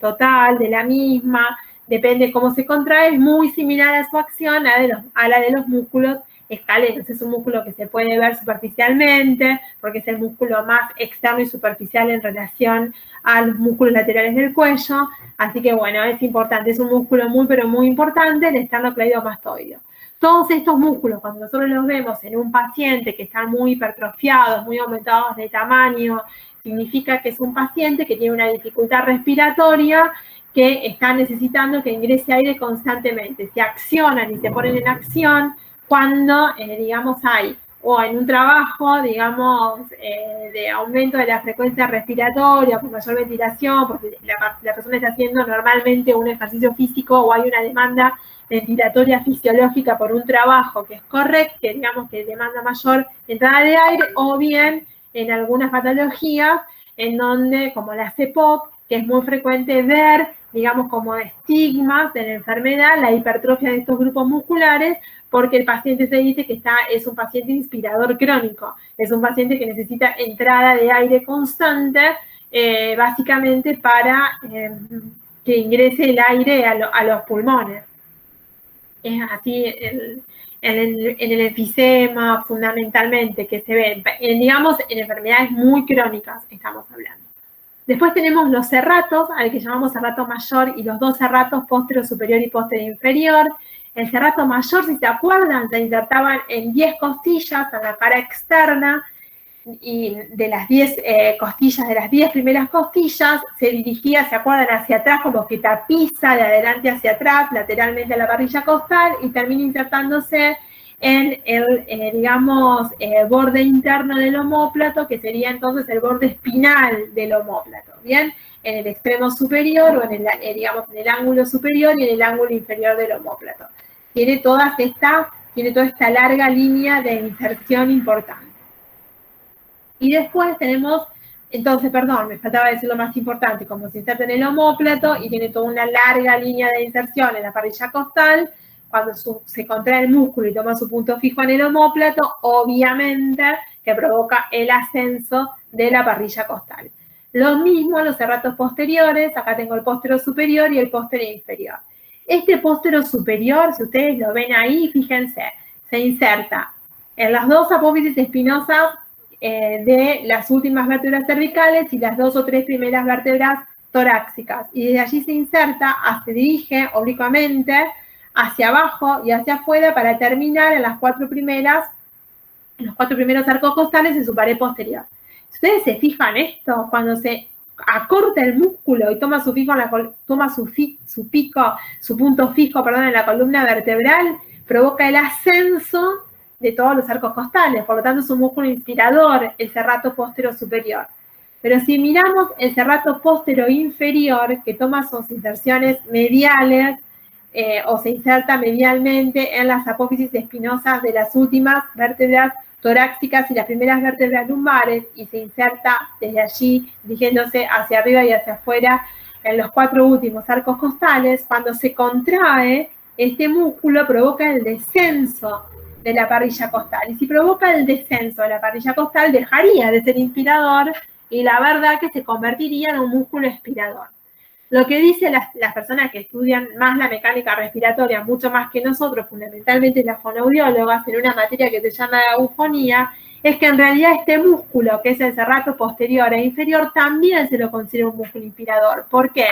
total de la misma. Depende de cómo se contrae, es muy similar a su acción a la de los músculos escalenos. Es un músculo que se puede ver superficialmente, porque es el músculo más externo y superficial en relación a los músculos laterales del cuello. Así que bueno, es importante, es un músculo muy, pero muy importante, el esternocleidomastoideo. Todos estos músculos, cuando nosotros los vemos en un paciente que están muy hipertrofiados, muy aumentados de tamaño, significa que es un paciente que tiene una dificultad respiratoria, que están necesitando que ingrese aire constantemente. Se accionan y se ponen en acción cuando, digamos, hay, o en un trabajo, digamos, de aumento de la frecuencia respiratoria, por mayor ventilación, porque la persona está haciendo normalmente un ejercicio físico o hay una demanda ventilatoria fisiológica por un trabajo que es correcto, que digamos que demanda mayor entrada de aire, o bien en algunas patologías en donde, como la CEPOC, que es muy frecuente ver, digamos, como estigmas de la enfermedad, la hipertrofia de estos grupos musculares, porque el paciente se dice que es un paciente inspirador crónico, es un paciente que necesita entrada de aire constante, básicamente para que ingrese el aire a los pulmones. Es así en el enfisema, fundamentalmente, que se ve, digamos, en enfermedades muy crónicas estamos hablando. Después tenemos los serratos, al que llamamos serrato mayor, y los dos serratos posterior superior y posterior inferior. El serrato mayor, si se acuerdan, se insertaban en 10 costillas a la cara externa, y de las 10 costillas, de las 10 primeras costillas, se dirigía, se acuerdan, hacia atrás, como que tapiza de adelante hacia atrás, lateralmente a la parrilla costal, y termina insertándose en el, digamos, borde interno del omóplato, que sería entonces el borde espinal del omóplato, ¿bien? En el extremo superior, o en el, digamos, en el ángulo superior y en el ángulo inferior del omóplato. Tiene toda esta larga línea de inserción importante. Y después tenemos, entonces, perdón, me faltaba decir lo más importante, como se inserta en el omóplato y tiene toda una larga línea de inserción en la parrilla costal. cuando se contrae el músculo y toma su punto fijo en el omóplato, obviamente que provoca el ascenso de la parrilla costal. Lo mismo en los serratos posteriores, acá tengo el póstero superior y el póstero inferior. Este póstero superior, si ustedes lo ven ahí, fíjense, se inserta en las dos apófisis espinosas de las últimas vértebras cervicales y las 2 o 3 primeras vértebras torácicas. Y desde allí se inserta, se dirige oblicuamente hacia abajo y hacia afuera para terminar en los 4 primeros arcos costales en su pared posterior. Si ustedes se fijan esto, cuando se acorta el músculo y toma su punto fijo en la columna vertebral, provoca el ascenso de todos los arcos costales, por lo tanto es un músculo inspirador, el serrato póstero superior. Pero si miramos el serrato póstero inferior, que toma sus inserciones mediales o se inserta medialmente en las apófisis espinosas de las últimas vértebras torácicas y las primeras vértebras lumbares, y se inserta desde allí, dirigiéndose hacia arriba y hacia afuera en los 4 últimos arcos costales, cuando se contrae, este músculo provoca el descenso de la parrilla costal. Y si provoca el descenso de la parrilla costal, dejaría de ser inspirador y la verdad que se convertiría en un músculo expirador. Lo que dicen las personas que estudian más la mecánica respiratoria, mucho más que nosotros, fundamentalmente las fonoaudiólogas, en una materia que se llama eufonía, es que en realidad este músculo, que es el serrato posterior e inferior, también se lo considera un músculo inspirador. ¿Por qué?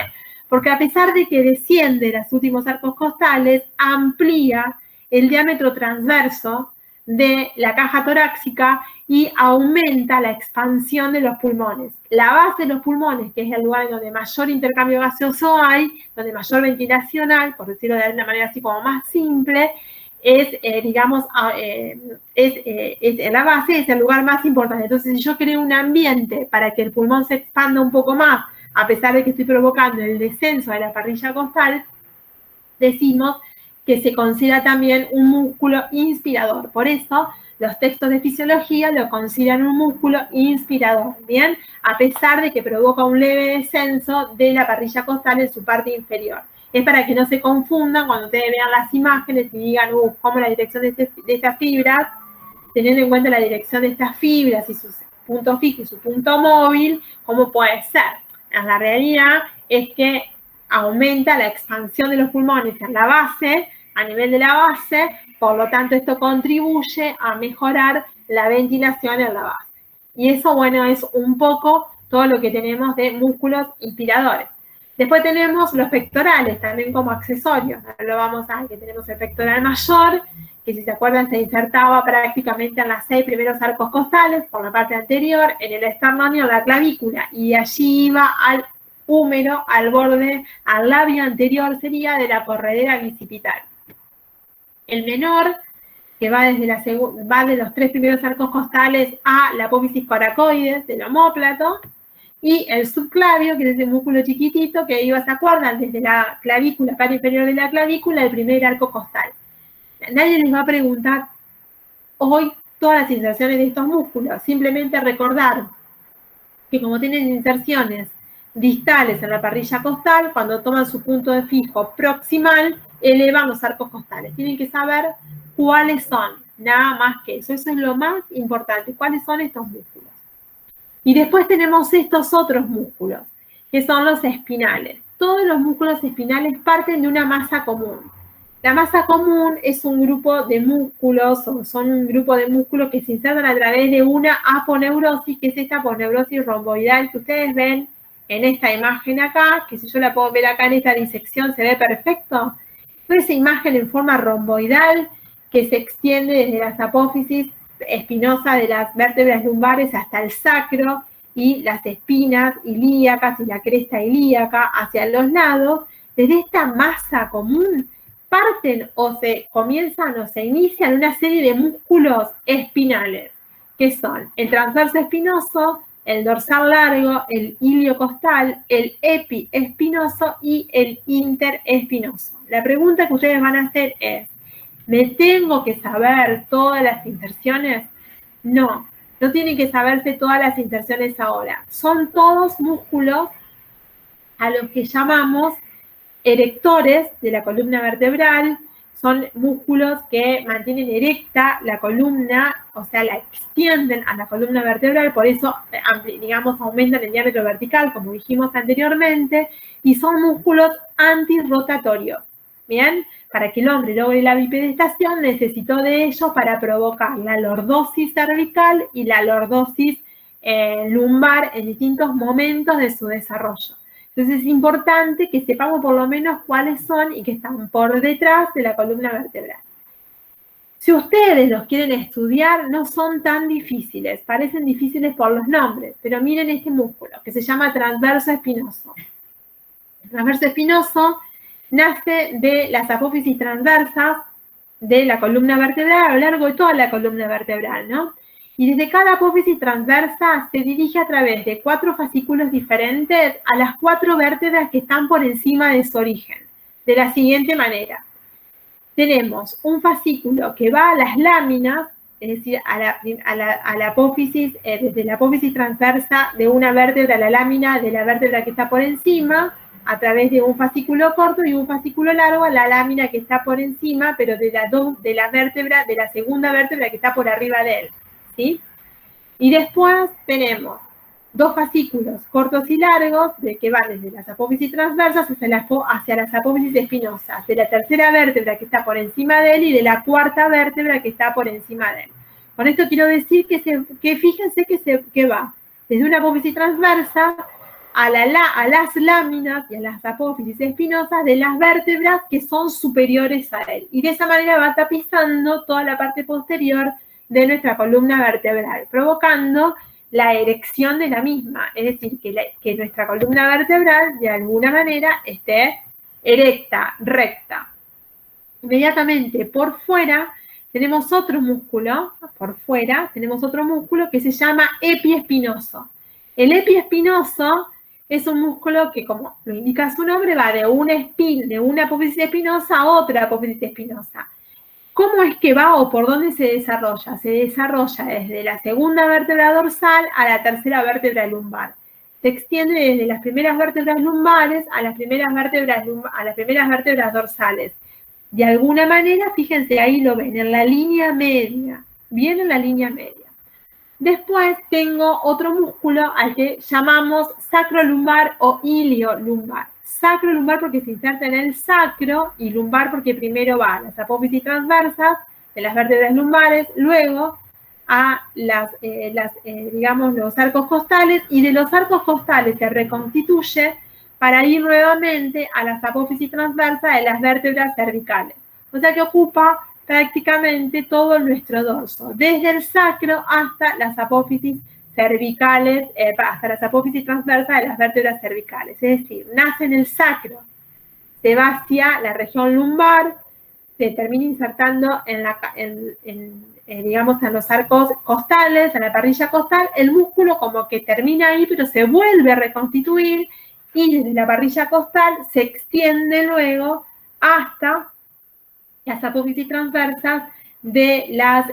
Porque a pesar de que desciende los últimos arcos costales, amplía el diámetro transverso de la caja torácica y aumenta la expansión de los pulmones. La base de los pulmones, que es el lugar donde mayor intercambio gaseoso hay, donde mayor ventilación hay, por decirlo de una manera así como más simple, la base es el lugar más importante. Entonces, si yo creo un ambiente para que el pulmón se expanda un poco más, a pesar de que estoy provocando el descenso de la parrilla costal, decimos que se considera también un músculo inspirador. Por eso, los textos de fisiología lo consideran un músculo inspirador, ¿bien? A pesar de que provoca un leve descenso de la parrilla costal en su parte inferior. Es para que no se confundan cuando ustedes vean las imágenes y digan, ¿cómo la dirección de estas fibras? Teniendo en cuenta la dirección de estas fibras y su punto fijo y su punto móvil, ¿cómo puede ser? En la realidad es que aumenta la expansión de los pulmones en la base, a nivel de la base, por lo tanto esto contribuye a mejorar la ventilación en la base. Y eso, bueno, es un poco todo lo que tenemos de músculos inspiradores. Después tenemos los pectorales, también como accesorios. Lo vamos a ver que tenemos el pectoral mayor, que si se acuerdan se insertaba prácticamente en las 6 primeros arcos costales, por la parte anterior, en el esternón y en la clavícula, y allí iba al húmero, al borde, al labio anterior sería de la corredera bicipital. El menor, que va de los 3 primeros arcos costales a la apófisis coracoides del omóplato, y el subclavio, que es ese músculo chiquitito que iba, ¿se acuerdan? Desde la clavícula, parte inferior de la clavícula, el primer arco costal. Nadie les va a preguntar hoy todas las inserciones de estos músculos, simplemente recordar que como tienen inserciones distales en la parrilla costal, cuando toman su punto de fijo proximal, elevan los arcos costales. Tienen que saber cuáles son, nada más que eso. Eso es lo más importante, cuáles son estos músculos. Y después tenemos estos otros músculos, que son los espinales. Todos los músculos espinales parten de una masa común. La masa común es un grupo de músculos, o son un grupo de músculos que se insertan a través de una aponeurosis, que es esta aponeurosis romboidal que ustedes ven en esta imagen acá, que si yo la puedo ver acá en esta disección se ve perfecto. Esa imagen en forma romboidal que se extiende desde las apófisis espinosas de las vértebras lumbares hasta el sacro y las espinas ilíacas y la cresta ilíaca hacia los lados. Desde esta masa común parten o se comienzan o se inician una serie de músculos espinales, que son el transverso espinoso, el dorsal largo, el iliocostal, el epiespinoso y el interespinoso. La pregunta que ustedes van a hacer es, ¿me tengo que saber todas las inserciones? No, no tienen que saberse todas las inserciones ahora. Son todos músculos a los que llamamos erectores de la columna vertebral, son músculos que mantienen erecta la columna, o sea, la extienden a la columna vertebral, por eso, digamos, aumentan el diámetro vertical, como dijimos anteriormente, y son músculos antirrotatorios. Bien, para que el hombre logre la bipedestación necesitó de ellos para provocar la lordosis cervical y la lordosis lumbar en distintos momentos de su desarrollo. Entonces es importante que sepamos por lo menos cuáles son y que están por detrás de la columna vertebral. Si ustedes los quieren estudiar, no son tan difíciles, parecen difíciles por los nombres, pero miren este músculo que se llama transverso espinoso. El transverso espinoso nace de las apófisis transversas de la columna vertebral a lo largo de toda la columna vertebral, ¿no? Y desde cada apófisis transversa se dirige a través de 4 fascículos diferentes a las 4 vértebras que están por encima de su origen, de la siguiente manera. Tenemos un fascículo que va a las láminas, es decir, a la apófisis, desde la apófisis transversa de una vértebra a la lámina de la vértebra que está por encima, a través de un fascículo corto y un fascículo largo a la lámina que está por encima, pero de la segunda vértebra que está por arriba de él, ¿sí? Y después tenemos 2 fascículos cortos y largos que van desde las apófisis transversas hacia las apófisis espinosas, de la tercera vértebra que está por encima de él y de la cuarta vértebra que está por encima de él. Con esto quiero decir que fíjense que va desde una apófisis transversa a las láminas y a las apófisis espinosas de las vértebras que son superiores a él. Y de esa manera va tapizando toda la parte posterior de nuestra columna vertebral, provocando la erección de la misma. Es decir, que nuestra columna vertebral de alguna manera esté erecta, recta. Inmediatamente por fuera tenemos otro músculo, que se llama epiespinoso. El epiespinoso es un músculo que, como lo indica su nombre, va de una apófisis espinosa a otra apófisis espinosa. ¿Cómo es que va o por dónde se desarrolla? Se desarrolla desde la segunda vértebra dorsal a la tercera vértebra lumbar. Se extiende desde las primeras vértebras lumbares a las primeras vértebras dorsales. De alguna manera, fíjense, ahí lo ven, en la línea media, bien en la línea media. Después tengo otro músculo al que llamamos sacrolumbar o iliolumbar. Sacrolumbar porque se inserta en el sacro y lumbar porque primero va a las apófisis transversas de las vértebras lumbares, luego a los arcos costales, y de los arcos costales se reconstituye para ir nuevamente a las apófisis transversas de las vértebras cervicales. O sea que ocupa prácticamente todo nuestro dorso, desde el sacro hasta las apófisis cervicales, hasta las apófisis transversas de las vértebras cervicales. Es decir, nace en el sacro, se va hacia la región lumbar, se termina insertando en los arcos costales, en la parrilla costal. El músculo como que termina ahí, pero se vuelve a reconstituir y desde la parrilla costal se extiende luego hasta las apófisis transversas de las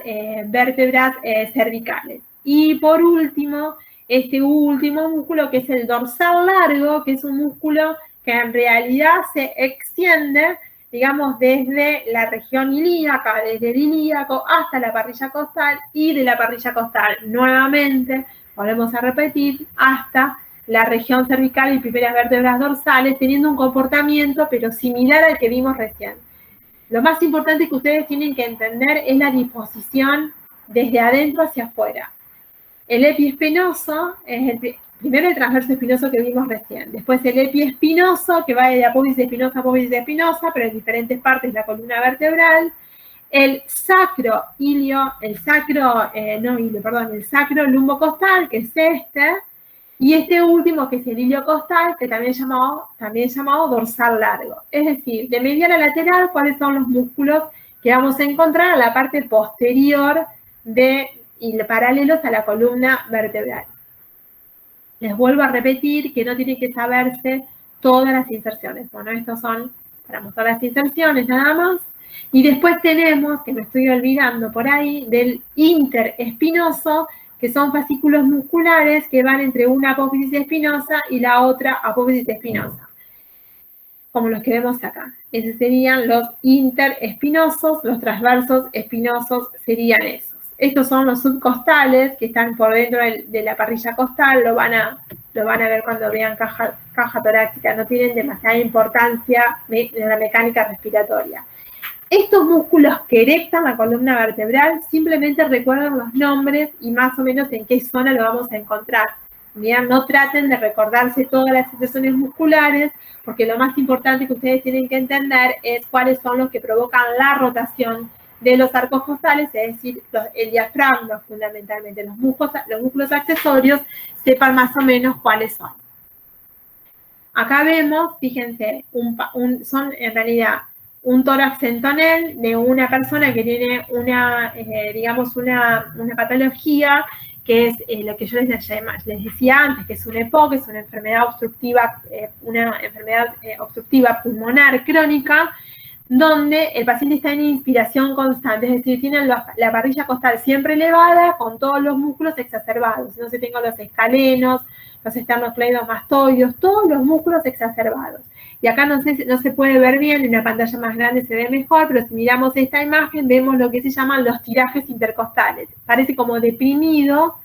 vértebras cervicales. Y por último, este último músculo que es el dorsal largo, que es un músculo que en realidad se extiende, digamos, desde la región ilíaca, desde el ilíaco hasta la parrilla costal, y de la parrilla costal nuevamente, volvemos a repetir, hasta la región cervical y primeras vértebras dorsales, teniendo un comportamiento pero similar al que vimos recién. Lo más importante que ustedes tienen que entender es la disposición desde adentro hacia afuera. El epiespinoso es primero el transverso espinoso que vimos recién, después el epiespinoso que va de apófisis espinosa a apófisis espinosa, pero en diferentes partes de la columna vertebral. El sacro lumbocostal, que es este, y este último, que es el iliocostal, que también es llamado dorsal largo. Es decir, de medial a lateral, ¿cuáles son los músculos que vamos a encontrar en la parte posterior y paralelos a la columna vertebral? Les vuelvo a repetir que no tienen que saberse todas las inserciones. Bueno, estos son para mostrar las inserciones nada más. Y después tenemos, que me estoy olvidando por ahí, del interespinoso, que son fascículos musculares que van entre una apófisis espinosa y la otra apófisis espinosa. como los que vemos acá. Esos serían los interespinosos, los transversos espinosos serían esos. Estos son los subcostales que están por dentro de la parrilla costal, lo van a ver cuando vean caja torácica, no tienen demasiada importancia de la mecánica respiratoria. Estos músculos que erectan la columna vertebral simplemente recuerdan los nombres y más o menos en qué zona lo vamos a encontrar. Bien, no traten de recordarse todas las situaciones musculares, porque lo más importante que ustedes tienen que entender es cuáles son los que provocan la rotación de los arcos costales, es decir, el diafragma fundamentalmente, los músculos accesorios, sepan más o menos cuáles son. Acá vemos, fíjense, son en realidad un tórax en tonel de una persona que tiene una patología que es lo que yo les decía antes, que es una EPOC, que es una enfermedad obstructiva pulmonar crónica, donde el paciente está en inspiración constante, es decir, tiene la parrilla costal siempre elevada con todos los músculos exacerbados. Entonces tengo los escalenos, los esternocleidomastoideos, todos los músculos exacerbados. Y acá no se puede ver bien, en una pantalla más grande se ve mejor, pero si miramos esta imagen vemos lo que se llaman los tirajes intercostales. Parece como deprimido,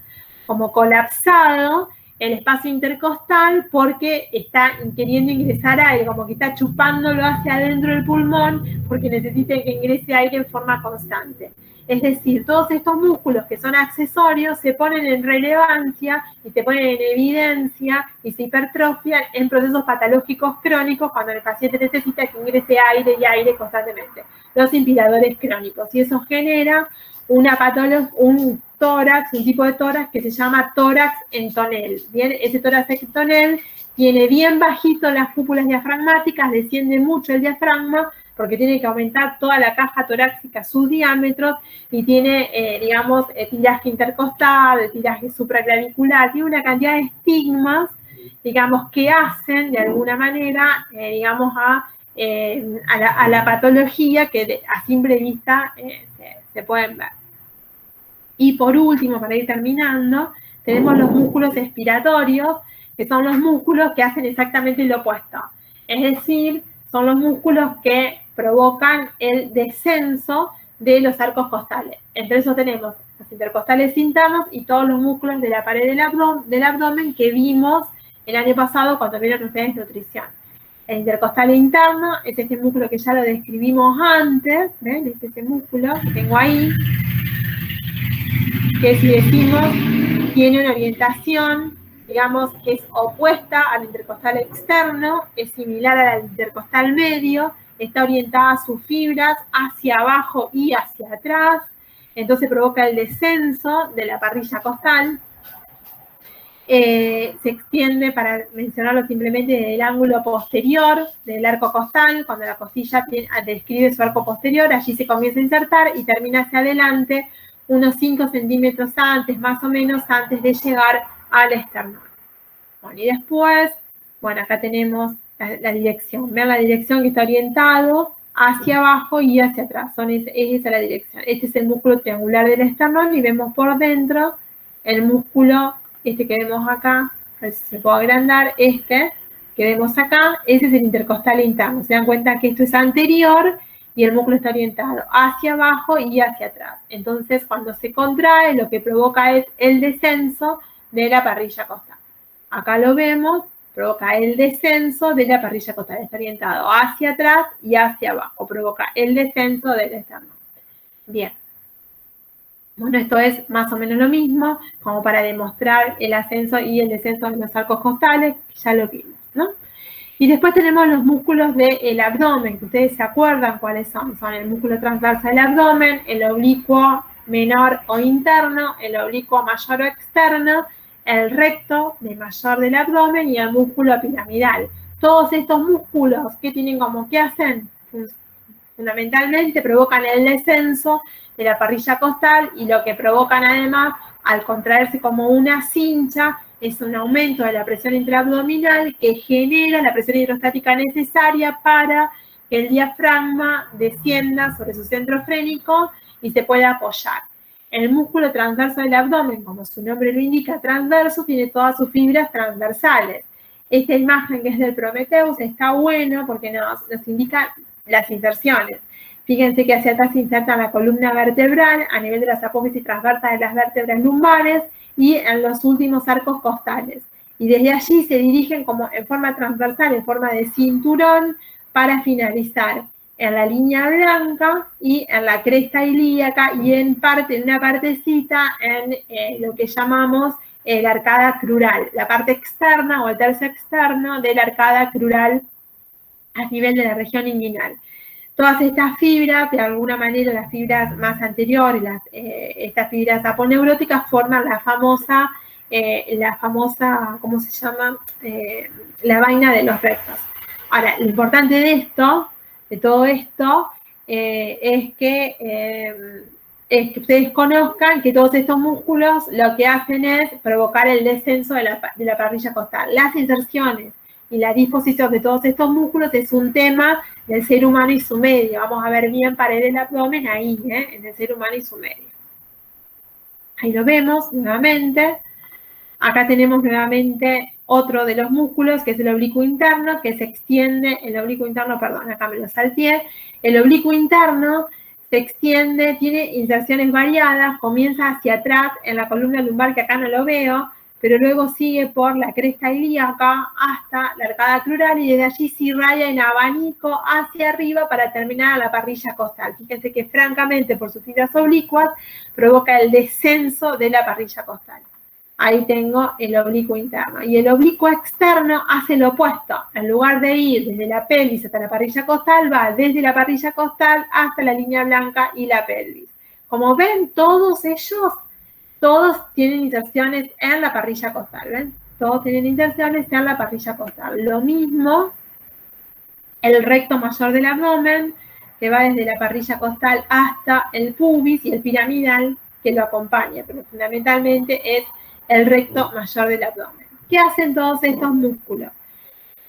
como colapsado el espacio intercostal porque está queriendo ingresar aire, como que está chupándolo hacia adentro del pulmón porque necesita que ingrese aire en forma constante. Es decir, todos estos músculos que son accesorios se ponen en relevancia y se ponen en evidencia y se hipertrofian en procesos patológicos crónicos cuando el paciente necesita que ingrese aire y aire constantemente. Los inspiradores crónicos. Y eso genera un tórax, un tipo de tórax que se llama tórax en tonel. Bien, ese tórax en tonel tiene bien bajito las cúpulas diafragmáticas, desciende mucho el diafragma, porque tiene que aumentar toda la caja torácica, sus diámetros, y tiene, tiraje intercostal, tiraje supraclavicular, tiene una cantidad de estigmas, que hacen de alguna manera, a la patología que a simple vista se pueden ver. Y por último, para ir terminando, tenemos los músculos expiratorios, que son los músculos que hacen exactamente lo opuesto. Es decir, son los músculos que provocan el descenso de los arcos costales. Entre esos tenemos los intercostales internos y todos los músculos de la pared del abdomen que vimos el año pasado cuando vieron ustedes nutrición. El intercostal interno es este músculo que ya lo describimos antes, ¿ven? Es este músculo que tengo ahí, que si decimos tiene una orientación, que es opuesta al intercostal externo, es similar al intercostal medio, está orientada a sus fibras hacia abajo y hacia atrás, entonces provoca el descenso de la parrilla costal. Se extiende, para mencionarlo simplemente, desde el ángulo posterior del arco costal, cuando la costilla describe su arco posterior, allí se comienza a insertar y termina hacia adelante unos 5 centímetros antes, más o menos, antes de llegar al esternón. Bueno, y después, acá tenemos la dirección. Vean la dirección que está orientado hacia abajo y hacia atrás. Es esa la dirección. Este es el músculo triangular del esternón y vemos por dentro el músculo, que vemos acá, a ver si se puede agrandar, que vemos acá, ese es el intercostal interno. Se dan cuenta que esto es anterior y el músculo está orientado hacia abajo y hacia atrás. Entonces, cuando se contrae, lo que provoca es el descenso de la parrilla costal. Acá lo vemos, provoca el descenso de la parrilla costal. Está orientado hacia atrás y hacia abajo. Provoca el descenso del esternón. Bien. Bueno, esto es más o menos lo mismo, como para demostrar el ascenso y el descenso de los arcos costales, que ya lo vimos, ¿no? Y después tenemos los músculos del abdomen, que ustedes se acuerdan cuáles son. Son el músculo transverso del abdomen, el oblicuo menor o interno, el oblicuo mayor o externo, el recto de mayor del abdomen y el músculo piramidal. Todos estos músculos, ¿qué tienen como? ¿Qué hacen? Fundamentalmente provocan el descenso de la parrilla costal y lo que provocan además, al contraerse como una cincha, es un aumento de la presión intraabdominal que genera la presión hidrostática necesaria para que el diafragma descienda sobre su centro frénico y se pueda apoyar. El músculo transverso del abdomen, como su nombre lo indica, transverso, tiene todas sus fibras transversales. esta imagen que es del Prometheus está bueno porque nos indica las inserciones. Fíjense que hacia atrás se inserta la columna vertebral a nivel de las apófisis transversas de las vértebras lumbares y en los últimos arcos costales. Y desde allí se dirigen como en forma transversal, en forma de cinturón, para finalizar en la línea blanca y en la cresta ilíaca y en una partecita en lo que llamamos la arcada crural, la parte externa o el tercio externo de la arcada crural a nivel de la región inguinal. Todas estas fibras, de alguna manera las fibras más anteriores, estas fibras aponeuróticas forman la famosa, ¿cómo se llama? La vaina de los rectos. Ahora, lo importante de todo esto, es que ustedes conozcan que todos estos músculos lo que hacen es provocar el descenso de la parrilla costal. Las inserciones y la disposición de todos estos músculos es un tema del ser humano y su medio. Vamos a ver bien pared del abdomen ahí, en el ser humano y su medio. Ahí lo vemos nuevamente. Acá tenemos nuevamente otro de los músculos, que es el oblicuo interno, que se extiende, el oblicuo interno, perdón, acá me lo salteé. El oblicuo interno se extiende, tiene inserciones variadas, comienza hacia atrás en la columna lumbar, que acá no lo veo, pero luego sigue por la cresta ilíaca hasta la arcada crural y desde allí se irradia en abanico hacia arriba para terminar a la parrilla costal. Fíjense que francamente por sus fibras oblicuas provoca el descenso de la parrilla costal. Ahí tengo el oblicuo interno. Y el oblicuo externo hace lo opuesto. En lugar de ir desde la pelvis hasta la parrilla costal, va desde la parrilla costal hasta la línea blanca y la pelvis. Como ven, todos tienen inserciones en la parrilla costal, ¿ven? Todos tienen inserciones en la parrilla costal. Lo mismo, el recto mayor del abdomen, que va desde la parrilla costal hasta el pubis y el piramidal, que lo acompaña, pero fundamentalmente es el recto mayor del abdomen. ¿Qué hacen todos estos músculos?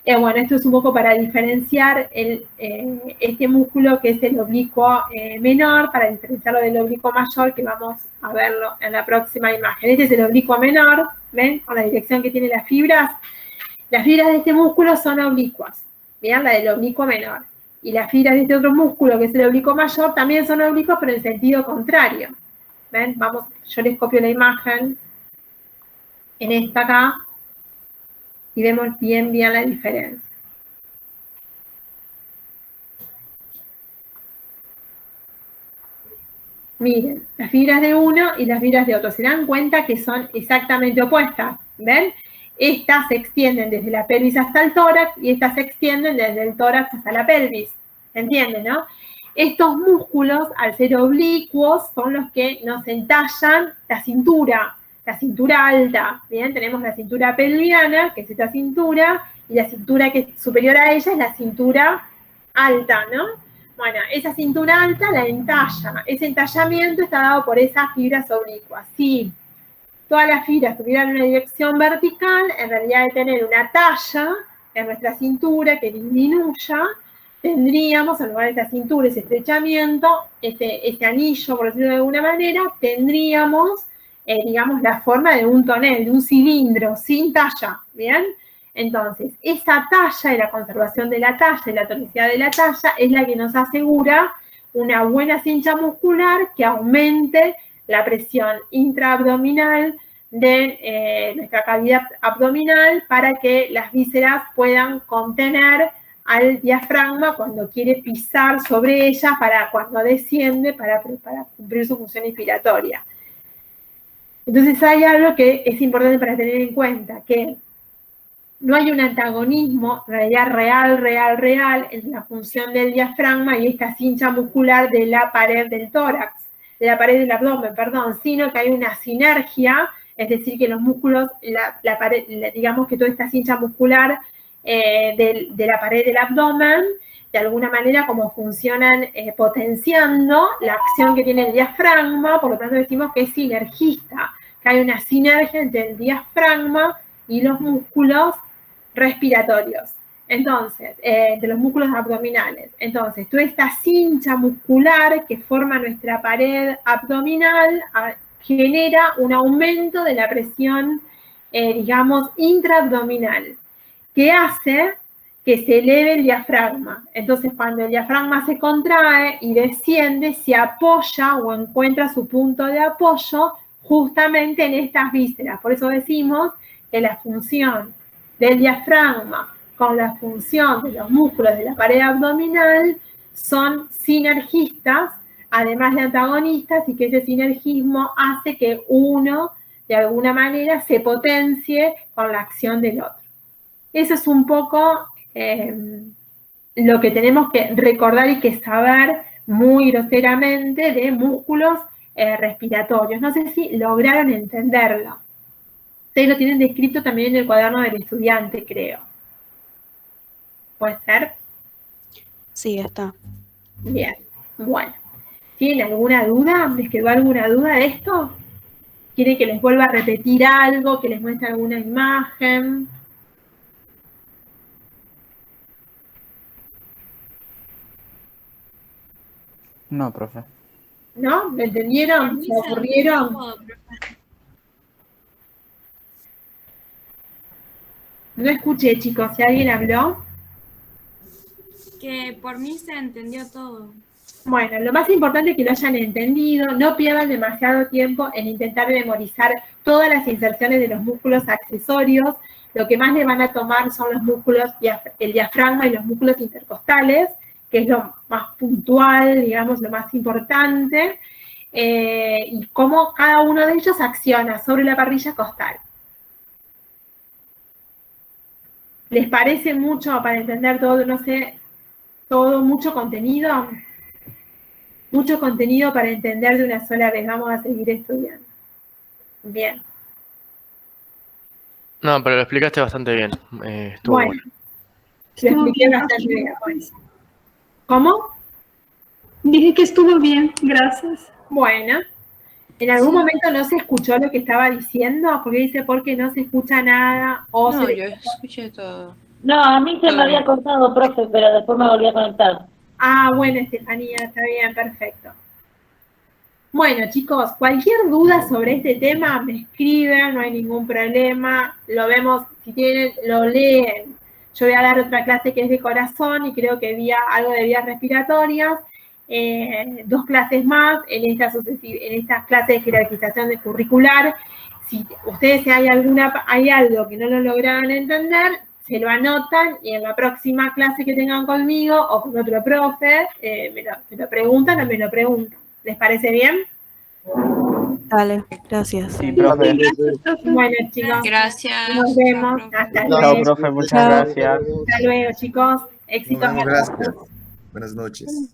Bueno, esto es un poco para diferenciar este músculo que es el oblicuo menor, para diferenciarlo del oblicuo mayor, que vamos a verlo en la próxima imagen. Este es el oblicuo menor, ¿ven? Con la dirección que tiene las fibras. Las fibras de este músculo son oblicuas, ¿vean? La del oblicuo menor. Y las fibras de este otro músculo, que es el oblicuo mayor, también son oblicuas, pero en sentido contrario. ¿Ven? Vamos, yo les copio la imagen en esta acá, y vemos bien la diferencia. Miren, las fibras de uno y las fibras de otro. Se dan cuenta que son exactamente opuestas, ¿ven? Estas se extienden desde la pelvis hasta el tórax y estas se extienden desde el tórax hasta la pelvis. ¿Se entiende, no? Estos músculos, al ser oblicuos, son los que nos entallan la cintura alta, ¿bien? Tenemos la cintura pelviana, que es esta cintura, y la cintura que es superior a ella es la cintura alta, ¿no? Bueno, esa cintura alta la entalla. Ese entallamiento está dado por esas fibras oblicuas. Si todas las fibras tuvieran una dirección vertical, en realidad de tener una talla en nuestra cintura que disminuya, tendríamos, en lugar de esa cintura, ese estrechamiento, ese anillo, por decirlo de alguna manera, tendríamos digamos, la forma de un tonel, de un cilindro, sin talla, ¿bien? Entonces, esa talla y la conservación de la talla y la tonicidad de la talla es la que nos asegura una buena cincha muscular que aumente la presión intraabdominal de nuestra cavidad abdominal para que las vísceras puedan contener al diafragma cuando quiere pisar sobre ella, para cuando desciende, para cumplir su función inspiratoria. Entonces hay algo que es importante para tener en cuenta, que no hay un antagonismo, en realidad real, entre la función del diafragma y esta cincha muscular de la pared del tórax, de la pared del abdomen, perdón, sino que hay una sinergia, es decir, que los músculos, la pared, digamos que toda esta cincha muscular de la pared del abdomen, de alguna manera como funcionan potenciando la acción que tiene el diafragma, por lo tanto decimos que es sinergista, que hay una sinergia entre el diafragma y los músculos respiratorios. Entonces, de los músculos abdominales. Entonces, toda esta cincha muscular que forma nuestra pared abdominal genera un aumento de la presión, digamos, intraabdominal. que hace que se eleve el diafragma. Entonces, cuando el diafragma se contrae y desciende, se apoya o encuentra su punto de apoyo justamente en estas vísceras. Por eso decimos que la función del diafragma con la función de los músculos de la pared abdominal son sinergistas, además de antagonistas, y que ese sinergismo hace que uno, de alguna manera, se potencie con la acción del otro. Eso es un poco lo que tenemos que recordar y que saber muy groseramente de músculos respiratorios. No sé si lograron entenderlo. Ustedes lo tienen descrito también en el cuaderno del estudiante, creo. ¿Puede ser? Sí, está. Bien, bueno. ¿Tienen alguna duda? ¿Les quedó alguna duda de esto? ¿Quieren que les vuelva a repetir algo? ¿Que les muestre alguna imagen? No, profe. ¿No? ¿Me entendieron? ¿Se aburrieron? No escuché, chicos. ¿Si alguien habló? Que por mí se entendió todo. Bueno, lo más importante es que lo hayan entendido. No pierdan demasiado tiempo en intentar memorizar todas las inserciones de los músculos accesorios. Lo que más le van a tomar son los músculos, el diafragma y los músculos intercostales, que es lo más puntual, digamos, lo más importante, y cómo cada uno de ellos acciona sobre la parrilla costal. ¿Les parece mucho para entender todo, no sé, todo, mucho contenido? Mucho contenido para entender de una sola vez. Vamos a seguir estudiando. Bien. No, pero lo explicaste bastante bien. Estuvo bueno. Lo expliqué bastante bien. ¿Cómo? Dije que estuvo bien, gracias. Bueno. ¿En algún momento no se escuchó lo que estaba diciendo? Porque dice, porque no se escucha nada. O No, se... yo escuché todo. No, a mí se me había cortado, profe, pero después me volví a conectar. Ah, bueno, Estefanía, está bien, perfecto. Bueno, chicos, cualquier duda sobre este tema me escriben, no hay ningún problema. Lo vemos, si tienen, lo leen. Yo voy a dar otra clase que es de corazón y creo que algo de vías respiratorias. 2 clases más en estas clases de jerarquización de curricular. Si ustedes hay algo que no lo lograron entender, se lo anotan y en la próxima clase que tengan conmigo o con otro profe, me lo preguntan o me lo preguntan. ¿Les parece bien? Dale, gracias. Sí, profe. Bueno, chicos. Gracias. Nos vemos. Hasta Chao, luego. profe, muchas Chao. gracias. Hasta luego, chicos. Éxitos. Nos vemos, gracias. Buenas noches.